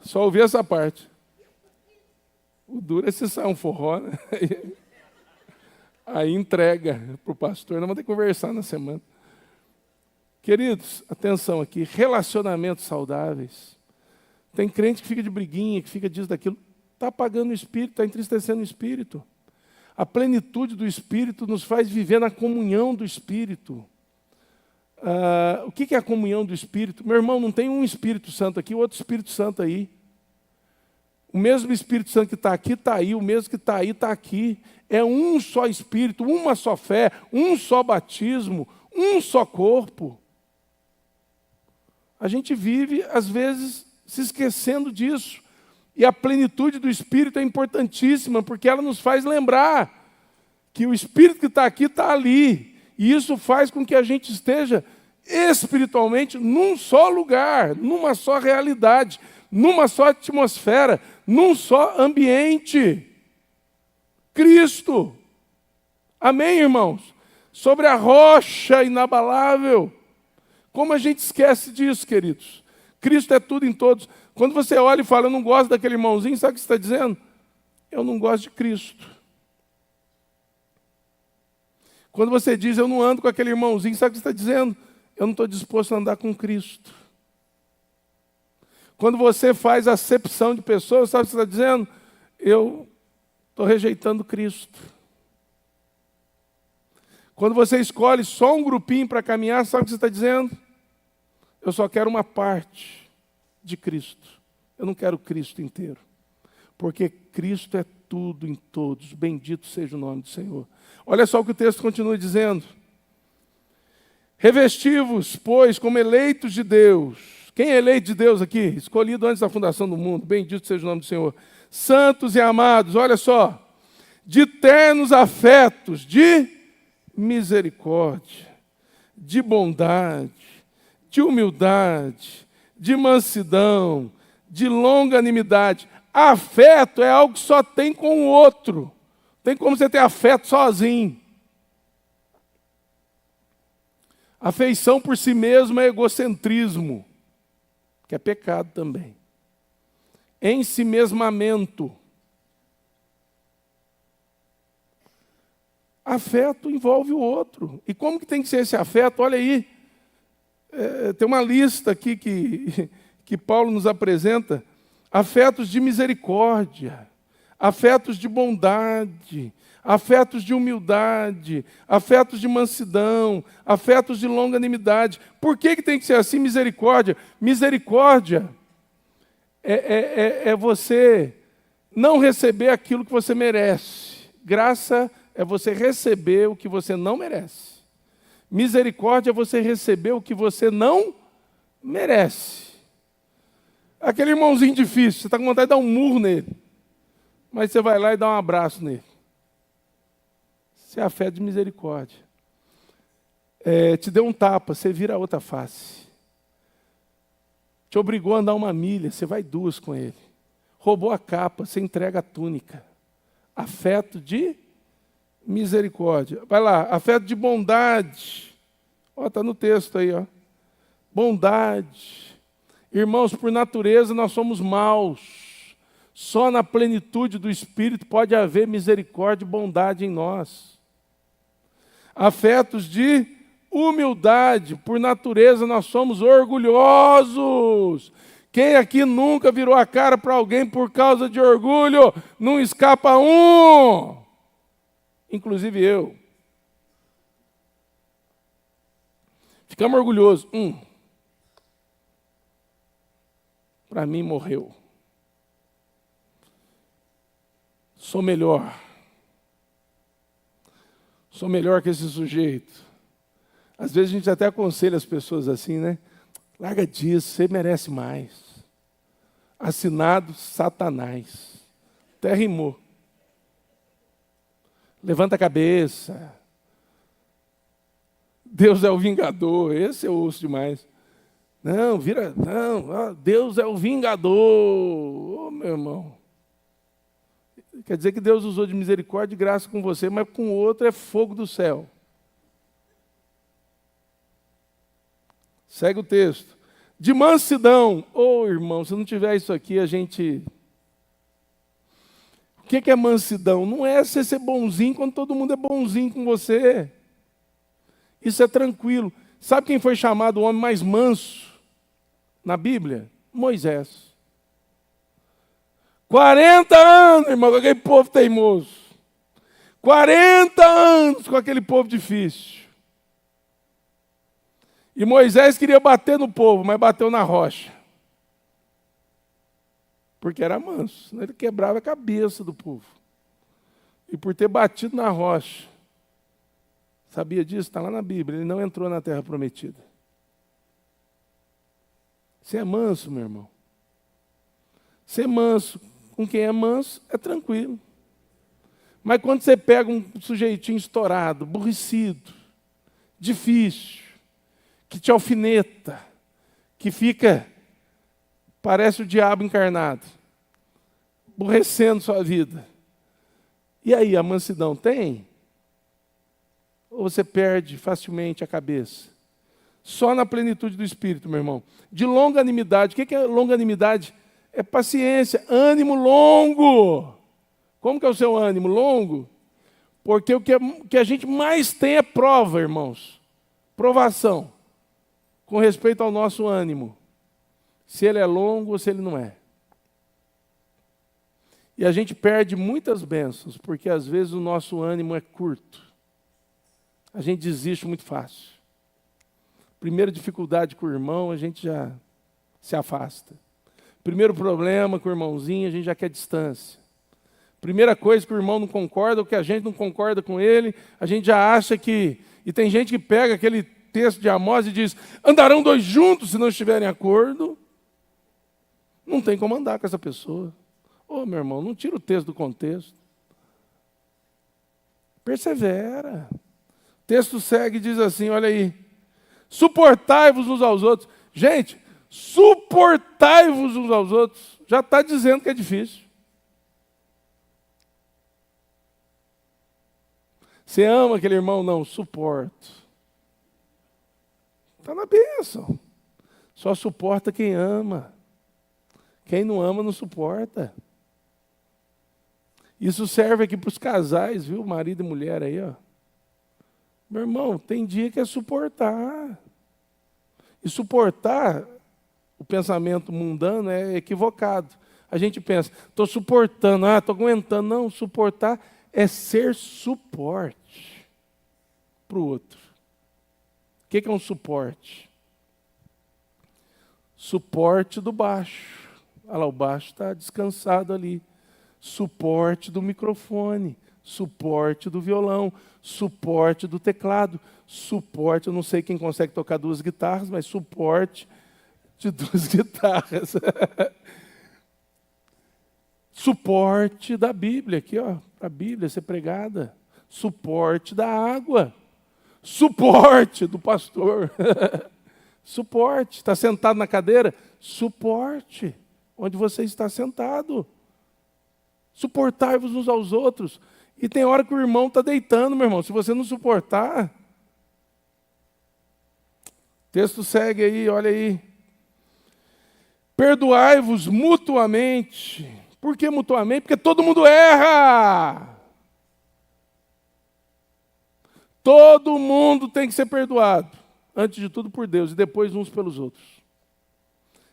Só ouvi essa parte. O duro é se sair um forró, né? Aí entrega para o pastor. Nós vamos ter que conversar na semana. Queridos, atenção aqui. Relacionamentos saudáveis. Tem crente que fica de briguinha, que fica disso, daquilo. Está apagando o espírito, está entristecendo o espírito. A plenitude do Espírito nos faz viver na comunhão do Espírito. O que é a comunhão do Espírito? Meu irmão, não tem um Espírito Santo aqui, outro Espírito Santo aí. O mesmo Espírito Santo que está aqui, está aí. O mesmo que está aí, está aqui. É um só Espírito, uma só fé, um só batismo, um só corpo. A gente vive, às vezes, se esquecendo disso. E a plenitude do Espírito é importantíssima, porque ela nos faz lembrar que o Espírito que está aqui está ali. E isso faz com que a gente esteja espiritualmente num só lugar, numa só realidade, numa só atmosfera, num só ambiente. Cristo. Amém, irmãos? Sobre a rocha inabalável. Como a gente esquece disso, queridos? Cristo é tudo em todos. Quando você olha e fala, eu não gosto daquele irmãozinho, sabe o que você está dizendo? Eu não gosto de Cristo. Quando você diz, eu não ando com aquele irmãozinho, sabe o que você está dizendo? Eu não estou disposto a andar com Cristo. Quando você faz acepção de pessoas, sabe o que você está dizendo? Eu estou rejeitando Cristo. Quando você escolhe só um grupinho para caminhar, sabe o que você está dizendo? Eu só quero uma parte de Cristo. Eu não quero Cristo inteiro. Porque Cristo é tudo em todos. Bendito seja o nome do Senhor. Olha só o que o texto continua dizendo. Revesti-vos, pois, como eleitos de Deus. Quem é eleito de Deus aqui? Escolhido antes da fundação do mundo. Bendito seja o nome do Senhor. Santos e amados, olha só. De ternos afetos, de misericórdia, de bondade, de humildade, de mansidão, de longanimidade. Afeto é algo que só tem com o outro. Tem como você ter afeto sozinho. Afeição por si mesmo é egocentrismo, que é pecado também. Ensimesmamento. Afeto envolve o outro. E como que tem que ser esse afeto? Olha aí, tem uma lista aqui que Paulo nos apresenta. Afetos de misericórdia, afetos de bondade, afetos de humildade, afetos de mansidão, afetos de longanimidade. Por que tem que ser assim? Misericórdia. Misericórdia é você não receber aquilo que você merece. Graça é você receber o que você não merece. Misericórdia é você receber o que você não merece. Aquele irmãozinho difícil, você está com vontade de dar um murro nele, mas você vai lá e dá um abraço nele. Isso é afeto de misericórdia. Te deu um tapa, você vira a outra face. Te obrigou a andar 1 milha, você vai 2 com ele. Roubou a capa, você entrega a túnica. Afeto de misericórdia. Vai lá, afeto de bondade. Está no texto aí, ó. Bondade. Irmãos, por natureza nós somos maus. Só na plenitude do Espírito pode haver misericórdia e bondade em nós. Afetos de humildade. Por natureza nós somos orgulhosos. Quem aqui nunca virou a cara para alguém por causa de orgulho? Não escapa um. Inclusive eu. Ficamos orgulhosos. Para mim morreu. Sou melhor. Sou melhor que esse sujeito. Às vezes a gente até aconselha as pessoas assim, né? Larga disso, você merece mais. Assinado Satanás. Até rimou. Levanta a cabeça. Deus é o vingador. Esse eu ouço demais. Não, Deus é o vingador. Oh, meu irmão. Quer dizer que Deus usou de misericórdia e graça com você, mas com o outro é fogo do céu. Segue o texto. De mansidão. Oh, irmão, se não tiver isso aqui, a gente... O que é mansidão? Não é você ser bonzinho quando todo mundo é bonzinho com você. Isso é tranquilo. Sabe quem foi chamado o homem mais manso na Bíblia? Moisés. 40 anos, irmão, com aquele povo teimoso. 40 anos com aquele povo difícil. E Moisés queria bater no povo, mas bateu na rocha. Porque era manso, senão ele quebrava a cabeça do povo. E por ter batido na rocha, sabia disso? Está lá na Bíblia, ele não entrou na terra prometida. Você é manso, meu irmão. Ser manso com quem é manso é tranquilo. Mas quando você pega um sujeitinho estourado, aborrecido, difícil, que te alfineta, que fica, parece o diabo encarnado, aborrecendo sua vida. E aí, a mansidão tem? Ou você perde facilmente a cabeça? Só na plenitude do Espírito, meu irmão. De longanimidade. O que é longanimidade? É paciência, ânimo longo. Como que é o seu ânimo longo? Porque o que a gente mais tem é prova, irmãos. Provação. Com respeito ao nosso ânimo. Se ele é longo ou se ele não é. E a gente perde muitas bênçãos, porque às vezes o nosso ânimo é curto. A gente desiste muito fácil. Primeira dificuldade com o irmão, a gente já se afasta. Primeiro problema com o irmãozinho, a gente já quer distância. Primeira coisa que o irmão não concorda, ou que a gente não concorda com ele, a gente já acha que... E tem gente que pega aquele texto de Amós e diz, andarão 2 juntos se não estiverem em acordo. Não tem como andar com essa pessoa. Ô, meu irmão, não tira o texto do contexto. Persevera. O texto segue e diz assim, olha aí. Suportai-vos uns aos outros. Gente, suportai-vos uns aos outros. Já está dizendo que é difícil. Você ama aquele irmão? Não, suporto. Está na bênção. Só suporta quem ama. Quem não ama não suporta. Isso serve aqui para os casais, viu? Marido e mulher aí, ó. Meu irmão, tem dia que é suportar. E suportar, o pensamento mundano é equivocado. A gente pensa, estou suportando, estou aguentando. Não, suportar é ser suporte para o outro. O que é um suporte? Suporte do baixo. Olha lá, o baixo está descansado ali. Suporte do microfone, suporte do violão, suporte do teclado, suporte, eu não sei quem consegue tocar 2 guitarras, mas suporte de 2 guitarras. Suporte da Bíblia, aqui, ó, a Bíblia ser pregada. Suporte da água. Suporte do pastor. Suporte, está sentado na cadeira? Suporte, onde você está sentado. Suportai-vos uns aos outros. E tem hora que o irmão está deitando, meu irmão. Se você não suportar... O texto segue aí, olha aí. Perdoai-vos mutuamente. Por que mutuamente? Porque todo mundo erra. Todo mundo tem que ser perdoado. Antes de tudo por Deus e depois uns pelos outros.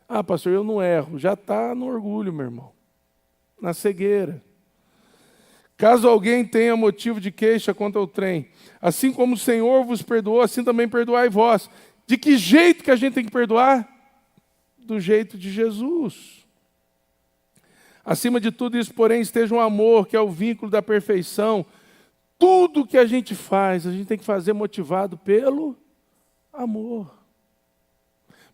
Ah, pastor, eu não erro. Já está no orgulho, meu irmão. Na cegueira. Caso alguém tenha motivo de queixa contra o trem, assim como o Senhor vos perdoou, assim também perdoai vós. De que jeito que a gente tem que perdoar? Do jeito de Jesus. Acima de tudo isso, porém, esteja um amor, que é o vínculo da perfeição. Tudo que a gente faz, a gente tem que fazer motivado pelo amor.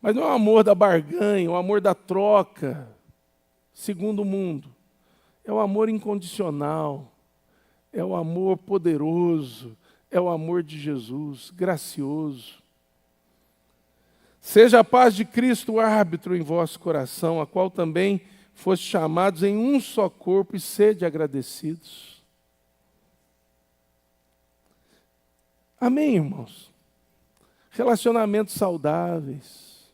Mas não é o amor da barganha, o amor da troca, segundo o mundo. É o amor incondicional, é o amor poderoso, é o amor de Jesus, gracioso. Seja a paz de Cristo o árbitro em vosso coração, a qual também foste chamados em um só corpo, e sede agradecidos. Amém, irmãos? Relacionamentos saudáveis.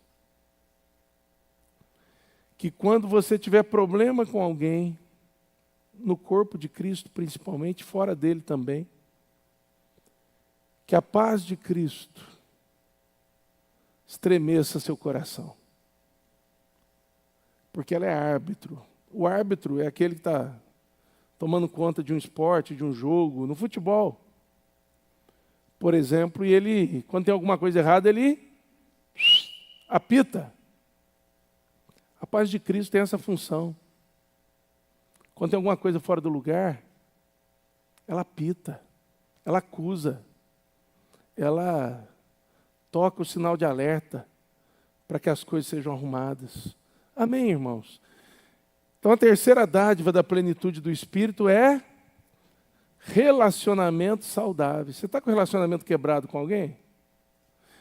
Que quando você tiver problema com alguém, no corpo de Cristo principalmente, fora dele também, que a paz de Cristo estremeça seu coração. Porque ela é árbitro. O árbitro é aquele que está tomando conta de um esporte, de um jogo, no futebol. Por exemplo, e ele, quando tem alguma coisa errada, ele apita. A paz de Cristo tem essa função. Quando tem alguma coisa fora do lugar, ela apita, ela acusa, ela toca o sinal de alerta para que as coisas sejam arrumadas. Amém, irmãos? Então, a terceira dádiva da plenitude do Espírito é relacionamento saudável. Você está com relacionamento quebrado com alguém?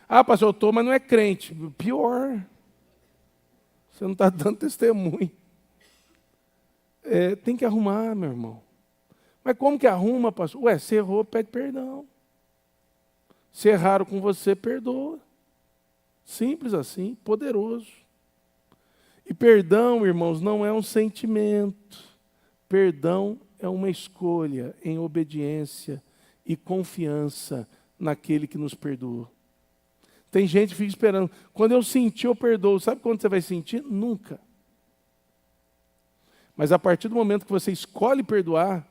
Ah, pastor, eu estou, mas não é crente. Pior. Você não está dando testemunho. Tem que arrumar, meu irmão. Mas como que arruma, pastor? Ué, você errou, pede perdão. Se erraram com você, perdoa. Simples assim, poderoso. E perdão, irmãos, não é um sentimento. Perdão é uma escolha em obediência e confiança naquele que nos perdoou. Tem gente que fica esperando. Quando eu sentir, eu perdoo. Sabe quando você vai sentir? Nunca. Mas a partir do momento que você escolhe perdoar,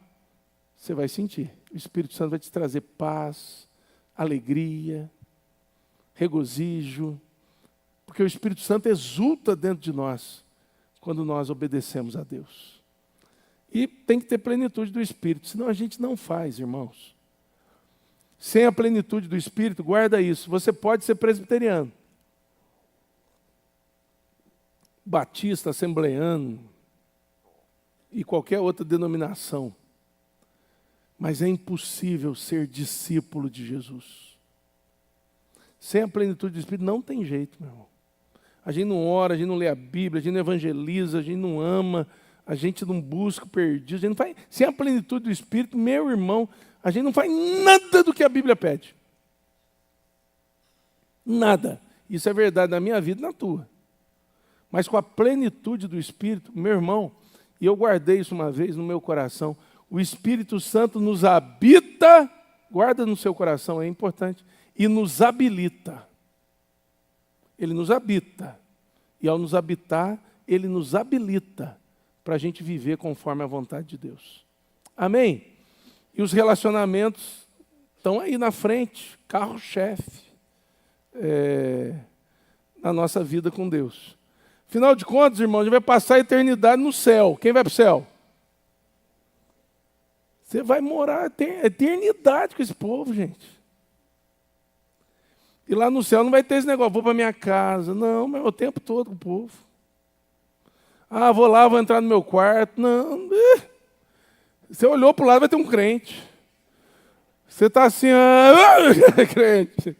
você vai sentir. O Espírito Santo vai te trazer paz, alegria, regozijo. Porque o Espírito Santo exulta dentro de nós quando nós obedecemos a Deus. E tem que ter plenitude do Espírito, senão a gente não faz, irmãos. Sem a plenitude do Espírito, guarda isso, você pode ser presbiteriano, batista, assembleano e qualquer outra denominação, mas é impossível ser discípulo de Jesus. Sem a plenitude do Espírito não tem jeito, meu irmão. A gente não ora, a gente não lê a Bíblia, a gente não evangeliza, a gente não ama, a gente não busca o perdido, a gente não faz. Sem a plenitude do Espírito, meu irmão, a gente não faz nada do que a Bíblia pede. Nada. Isso é verdade na minha vida e na tua. Mas com a plenitude do Espírito, meu irmão, e eu guardei isso uma vez no meu coração, o Espírito Santo nos habita, guarda no seu coração, é importante, e nos habilita. Ele nos habita. E ao nos habitar, Ele nos habilita para a gente viver conforme a vontade de Deus. Amém? E os relacionamentos estão aí na frente, carro-chefe, na nossa vida com Deus. Afinal de contas, irmão, a gente vai passar a eternidade no céu. Quem vai para o céu? Você vai morar a eternidade com esse povo, gente. E lá no céu não vai ter esse negócio, vou para minha casa. Não, mas o tempo todo com o povo. Ah, vou lá, vou entrar no meu quarto. Não. Você olhou para o lado, vai ter um crente. Você está assim, crente.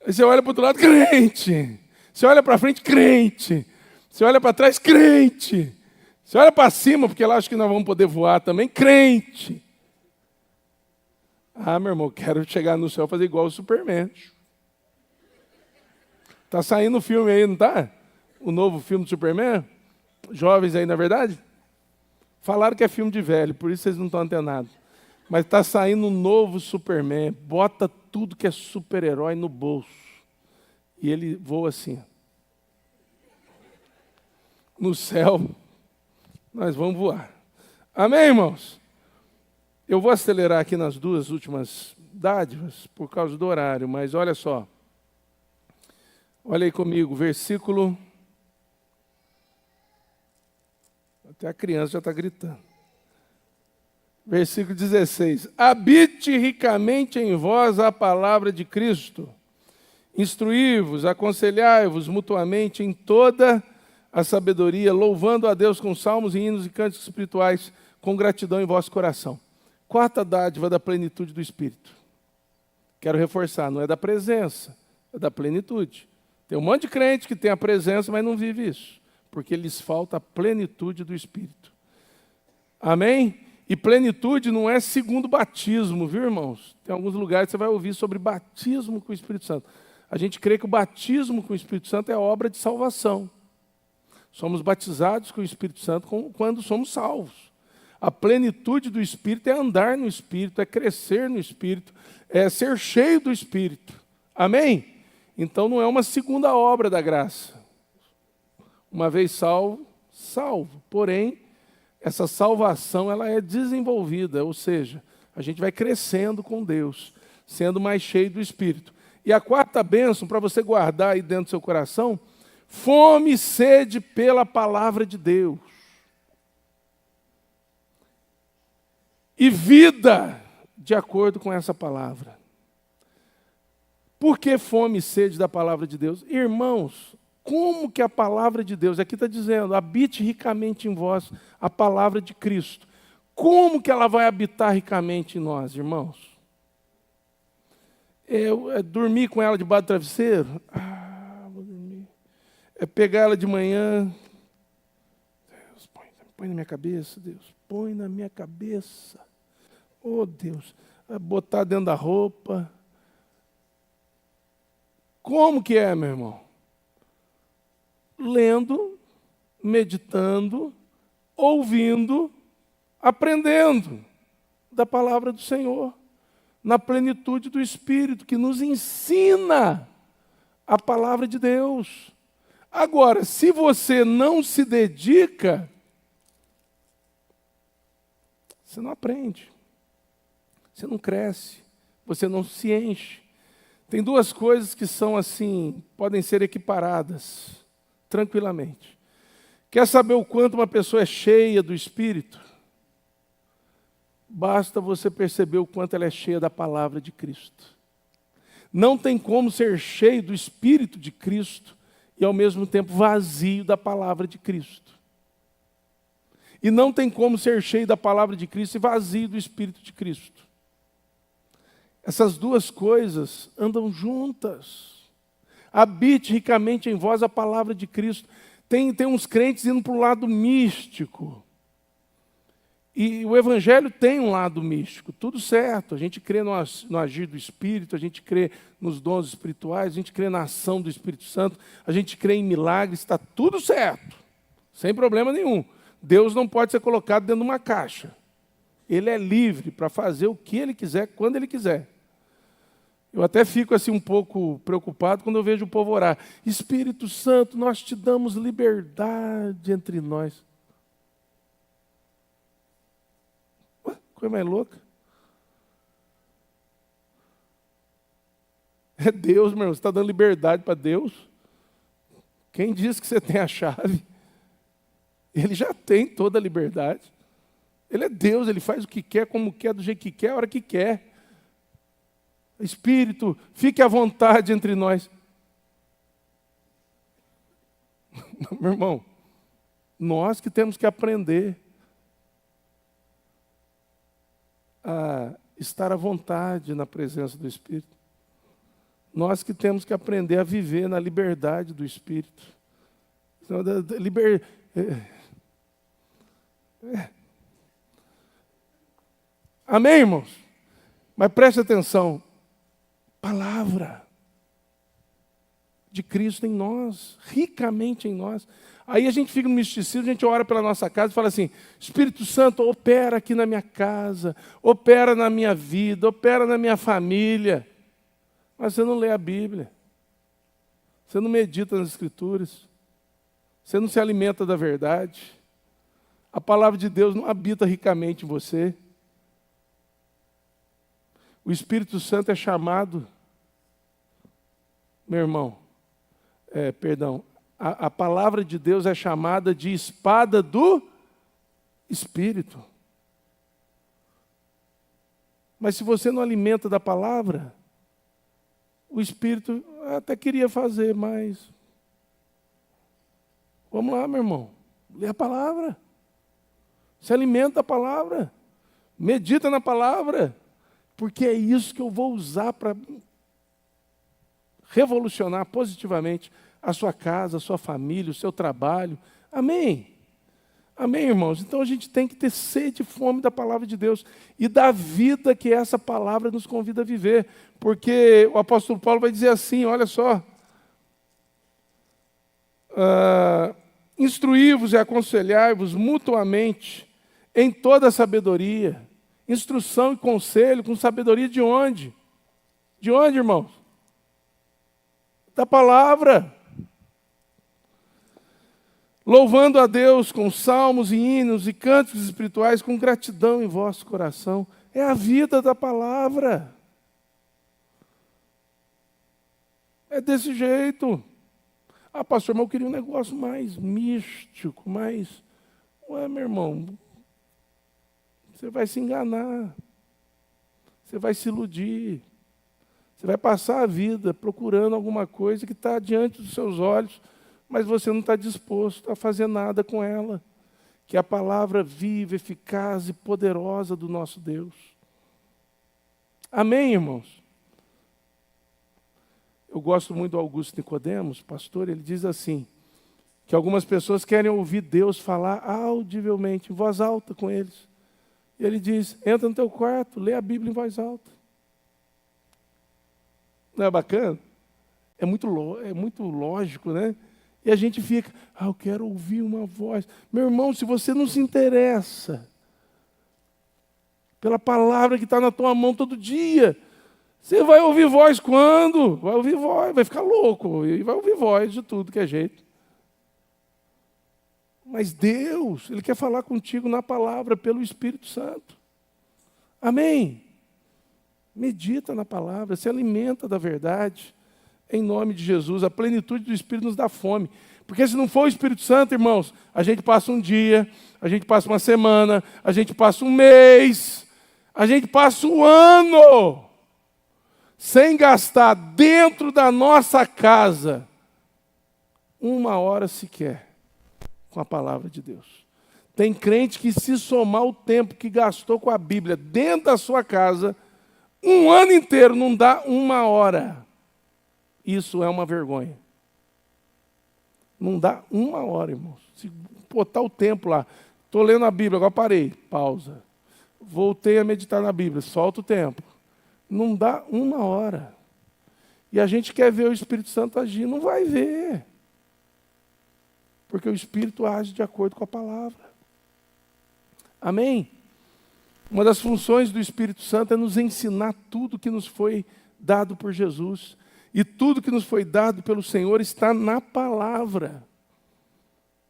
Aí você olha para o outro lado, crente. Você olha para frente, crente. Você olha para trás, crente. Você olha para cima, porque lá acho que nós vamos poder voar também, crente. Ah, meu irmão, quero chegar no céu e fazer igual o Superman. Está saindo o filme aí, não está? O novo filme do Superman? Jovens aí, na verdade? Falaram que é filme de velho, por isso vocês não estão antenados. Mas está saindo um novo Superman. Bota tudo que é super-herói no bolso. E ele voa assim. No céu, nós vamos voar. Amém, irmãos? Eu vou acelerar aqui nas duas últimas dádivas, por causa do horário, mas olha só. Olha aí comigo, versículo... Até a criança já está gritando. Versículo 16. Habite ricamente em vós a palavra de Cristo. Instruí-vos, aconselhai-vos mutuamente em toda a sabedoria, louvando a Deus com salmos e hinos e cânticos espirituais, com gratidão em vosso coração. Quarta dádiva da plenitude do Espírito. Quero reforçar, não é da presença, é da plenitude. Tem um monte de crente que tem a presença, mas não vive isso, porque lhes falta a plenitude do Espírito. Amém? E plenitude não é segundo batismo, viu, irmãos? Tem alguns lugares que você vai ouvir sobre batismo com o Espírito Santo. A gente crê que o batismo com o Espírito Santo é obra de salvação. Somos batizados com o Espírito Santo quando somos salvos. A plenitude do Espírito é andar no Espírito, é crescer no Espírito, é ser cheio do Espírito. Amém? Então não é uma segunda obra da graça. Uma vez salvo, salvo. Porém, essa salvação ela é desenvolvida, ou seja, a gente vai crescendo com Deus, sendo mais cheio do Espírito. E a quarta bênção, para você guardar aí dentro do seu coração, fome e sede pela palavra de Deus. E vida de acordo com essa palavra. Por que fome e sede da palavra de Deus? Irmãos, como que a palavra de Deus, aqui está dizendo, habite ricamente em vós a palavra de Cristo. Como que ela vai habitar ricamente em nós, irmãos? É dormir com ela debaixo do travesseiro? Vou dormir. É pegar ela de manhã. Deus, põe na minha cabeça, Deus. Põe na minha cabeça. Oh, Deus. Botar dentro da roupa. Como que é, meu irmão? Lendo, meditando, ouvindo, aprendendo da palavra do Senhor, na plenitude do Espírito, que nos ensina a palavra de Deus. Agora, se você não se dedica, você não aprende, você não cresce, você não se enche. Tem duas coisas que são assim, podem ser equiparadas tranquilamente. Quer saber o quanto uma pessoa é cheia do Espírito? Basta você perceber o quanto ela é cheia da palavra de Cristo. Não tem como ser cheio do Espírito de Cristo e ao mesmo tempo vazio da palavra de Cristo. E não tem como ser cheio da palavra de Cristo e vazio do Espírito de Cristo. Essas duas coisas andam juntas. Habite ricamente em vós a palavra de Cristo. Tem uns crentes indo para o lado místico. E o Evangelho tem um lado místico, tudo certo. A gente crê no agir do Espírito, a gente crê nos dons espirituais, a gente crê na ação do Espírito Santo, a gente crê em milagres, está tudo certo, sem problema nenhum. Deus não pode ser colocado dentro de uma caixa. Ele é livre para fazer o que Ele quiser, quando Ele quiser. Eu até fico assim um pouco preocupado quando eu vejo o povo orar. Espírito Santo, nós te damos liberdade entre nós. Coisa mais louca. É Deus, meu irmão. Você está dando liberdade para Deus? Quem diz que você tem a chave? Ele já tem toda a liberdade. Ele é Deus, Ele faz o que quer, como quer, do jeito que quer, a hora que quer. Espírito, fique à vontade entre nós. Meu irmão, nós que temos que aprender a estar à vontade na presença do Espírito. Nós que temos que aprender a viver na liberdade do Espírito. Amém, irmãos? Mas preste atenção. Palavra de Cristo em nós, ricamente em nós. Aí a gente fica no misticismo, a gente ora pela nossa casa e fala assim, Espírito Santo, opera aqui na minha casa, opera na minha vida, opera na minha família. Mas você não lê a Bíblia, você não medita nas Escrituras, você não se alimenta da verdade, a palavra de Deus não habita ricamente em você. O Espírito Santo é chamado, meu irmão, a palavra de Deus é chamada de espada do Espírito. Mas se você não alimenta da palavra, o Espírito até queria fazer, mas vamos lá, meu irmão, lê a palavra, se alimenta da palavra, medita na palavra, porque é isso que eu vou usar para revolucionar positivamente a sua casa, a sua família, o seu trabalho. Amém? Amém, irmãos? Então a gente tem que ter sede e fome da palavra de Deus e da vida que essa palavra nos convida a viver. Porque o apóstolo Paulo vai dizer assim, olha só, instruí-vos e aconselhai-vos mutuamente em toda a sabedoria, instrução e conselho com sabedoria de onde? De onde, irmãos? Da palavra. Louvando a Deus com salmos e hinos e cânticos espirituais com gratidão em vosso coração. É a vida da palavra. É desse jeito. Ah, pastor, mas eu queria um negócio mais místico, mais... Ué, meu irmão, você vai se enganar. Você vai se iludir. Você vai passar a vida procurando alguma coisa que está diante dos seus olhos, mas você não está disposto a fazer nada com ela. Que é a palavra viva, eficaz e poderosa do nosso Deus. Amém, irmãos? Eu gosto muito do Augusto Nicodemos, pastor, ele diz assim, que algumas pessoas querem ouvir Deus falar audivelmente, em voz alta com eles. E ele diz, entra no teu quarto, lê a Bíblia em voz alta. Não é bacana? É muito lógico, né? E a gente fica, eu quero ouvir uma voz. Meu irmão, se você não se interessa pela palavra que está na tua mão todo dia, você vai ouvir voz quando? Vai ouvir voz, vai ficar louco, e vai ouvir voz de tudo que é jeito. Mas Deus, Ele quer falar contigo na palavra, pelo Espírito Santo. Amém? Medita na palavra, se alimenta da verdade, em nome de Jesus. A plenitude do Espírito nos dá fome. Porque se não for o Espírito Santo, irmãos, a gente passa um dia, a gente passa uma semana, a gente passa um mês, a gente passa um ano, sem gastar dentro da nossa casa uma hora sequer com a palavra de Deus. Tem crente que, se somar o tempo que gastou com a Bíblia dentro da sua casa, Um ano inteiro não dá uma hora. Isso é uma vergonha. Não dá uma hora, irmãos. Se botar o tempo lá. Estou lendo a Bíblia, agora parei. Pausa. Voltei a meditar na Bíblia. Solta o tempo. Não dá uma hora. E a gente quer ver o Espírito Santo agir. Não vai ver. Porque o Espírito age de acordo com a palavra. Amém? Uma das funções do Espírito Santo é nos ensinar tudo que nos foi dado por Jesus. E tudo que nos foi dado pelo Senhor está na palavra.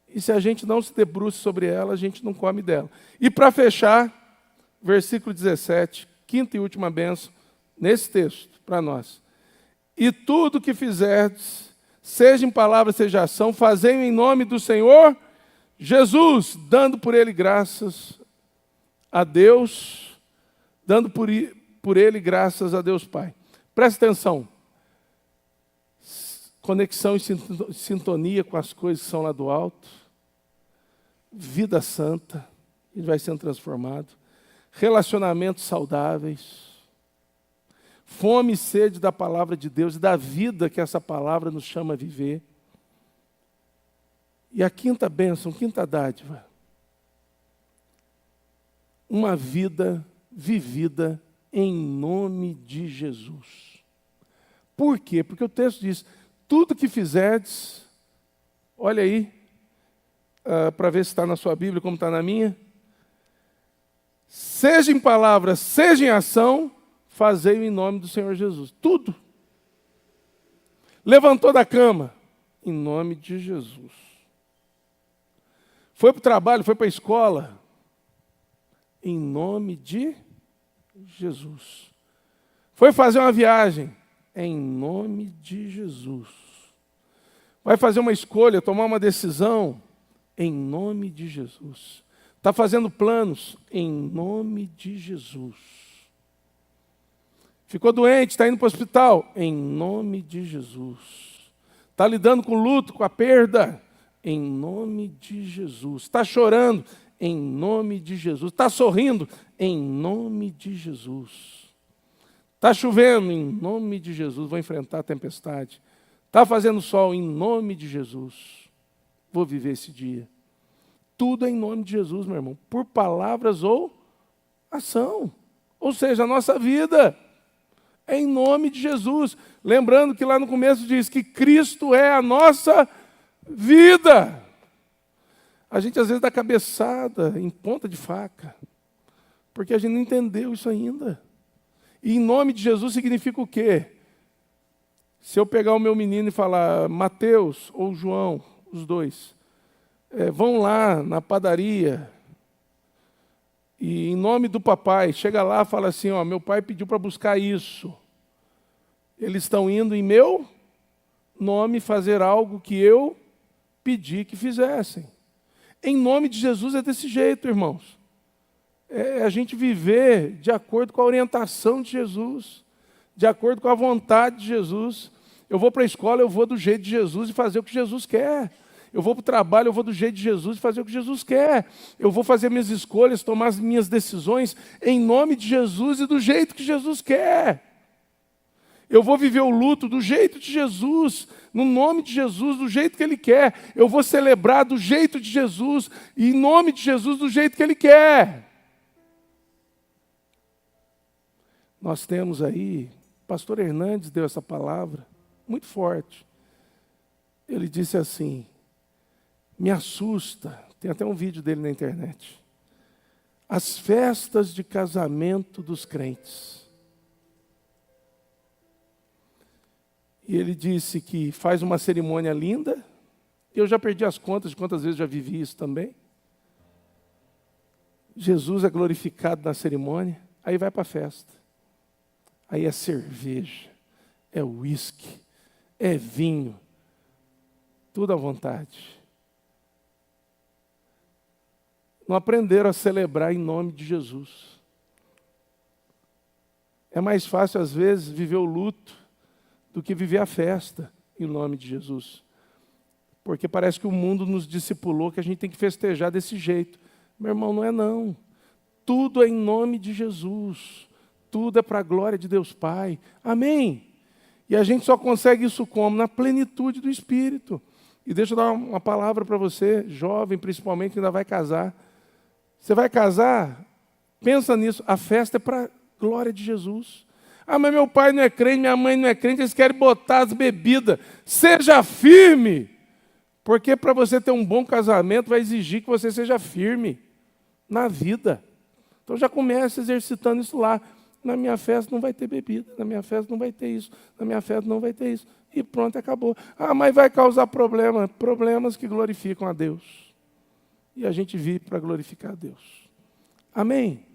E se a gente não se debruça sobre ela, a gente não come dela. E para fechar, versículo 17, quinta e última bênção, nesse texto, para nós. E tudo que fizerdes, seja em palavra, seja em ação, fazei em nome do Senhor Jesus, dando por Ele graças a Deus, dando por Ele graças a Deus Pai. Presta atenção. Conexão e sintonia com as coisas que são lá do alto. Vida santa, ele vai sendo transformado. Relacionamentos saudáveis. Fome e sede da palavra de Deus e da vida que essa palavra nos chama a viver. E a quinta bênção, quinta dádiva. Uma vida vivida em nome de Jesus. Por quê? Porque o texto diz, tudo que fizerdes, olha aí, para ver se está na sua Bíblia, como está na minha, seja em palavra, seja em ação, fazei-o em nome do Senhor Jesus. Tudo. Levantou da cama, em nome de Jesus. Foi para o trabalho, foi para a escola, em nome de Jesus. Foi fazer uma viagem, em nome de Jesus. Vai fazer uma escolha, tomar uma decisão, em nome de Jesus. Está fazendo planos, em nome de Jesus. Ficou doente, está indo para o hospital, em nome de Jesus. Está lidando com luto, com a perda, em nome de Jesus. Está chorando, em nome de Jesus. Está sorrindo, em nome de Jesus. Está chovendo, em nome de Jesus. Vou enfrentar a tempestade. Está fazendo sol, em nome de Jesus. Vou viver esse dia. Tudo é em nome de Jesus, meu irmão. Por palavras ou ação. Ou seja, a nossa vida é em nome de Jesus. Lembrando que lá no começo diz que Cristo é a nossa vida. A gente às vezes dá cabeçada em ponta de faca, porque a gente não entendeu isso ainda. E em nome de Jesus significa o quê? Se eu pegar o meu menino e falar, Mateus ou João, os dois, vão lá na padaria, e em nome do papai, chega lá e fala assim, ó, meu pai pediu para buscar isso. Eles estão indo em meu nome fazer algo que eu pedi que fizessem. Em nome de Jesus é desse jeito, irmãos. É a gente viver de acordo com a orientação de Jesus, de acordo com a vontade de Jesus. Eu vou para a escola, eu vou do jeito de Jesus e fazer o que Jesus quer. Eu vou para o trabalho, eu vou do jeito de Jesus e fazer o que Jesus quer. Eu vou fazer minhas escolhas, tomar as minhas decisões em nome de Jesus e do jeito que Jesus quer. Eu vou viver o luto do jeito de Jesus, no nome de Jesus, do jeito que Ele quer. Eu vou celebrar do jeito de Jesus, e em nome de Jesus, do jeito que Ele quer. Nós temos aí, o pastor Hernandes deu essa palavra, muito forte. Ele disse assim, me assusta, tem até um vídeo dele na internet, as festas de casamento dos crentes. E ele disse que faz uma cerimônia linda. Eu já perdi as contas de quantas vezes já vivi isso também. Jesus é glorificado na cerimônia, aí vai para a festa. Aí é cerveja, é uísque, é vinho, tudo à vontade. Não aprenderam a celebrar em nome de Jesus. É mais fácil, às vezes, viver o luto do que viver a festa em nome de Jesus. Porque parece que o mundo nos discipulou que a gente tem que festejar desse jeito. Meu irmão, não é não. Tudo é em nome de Jesus. tudo é para a glória de Deus Pai. Amém? E a gente só consegue isso como? Na plenitude do Espírito. E deixa eu dar uma palavra para você, jovem principalmente, que ainda vai casar. Você vai casar? Pensa nisso. A festa é para a glória de Jesus. Ah, mas meu pai não é crente, minha mãe não é crente, eles querem botar as bebidas. Seja firme. Porque para você ter um bom casamento, vai exigir que você seja firme na vida. Então já comece exercitando isso lá. Na minha festa não vai ter bebida, na minha festa não vai ter isso, na minha festa não vai ter isso. E pronto, acabou. Ah, mas vai causar problema. Problemas que glorificam a Deus. E a gente vive para glorificar a Deus. Amém?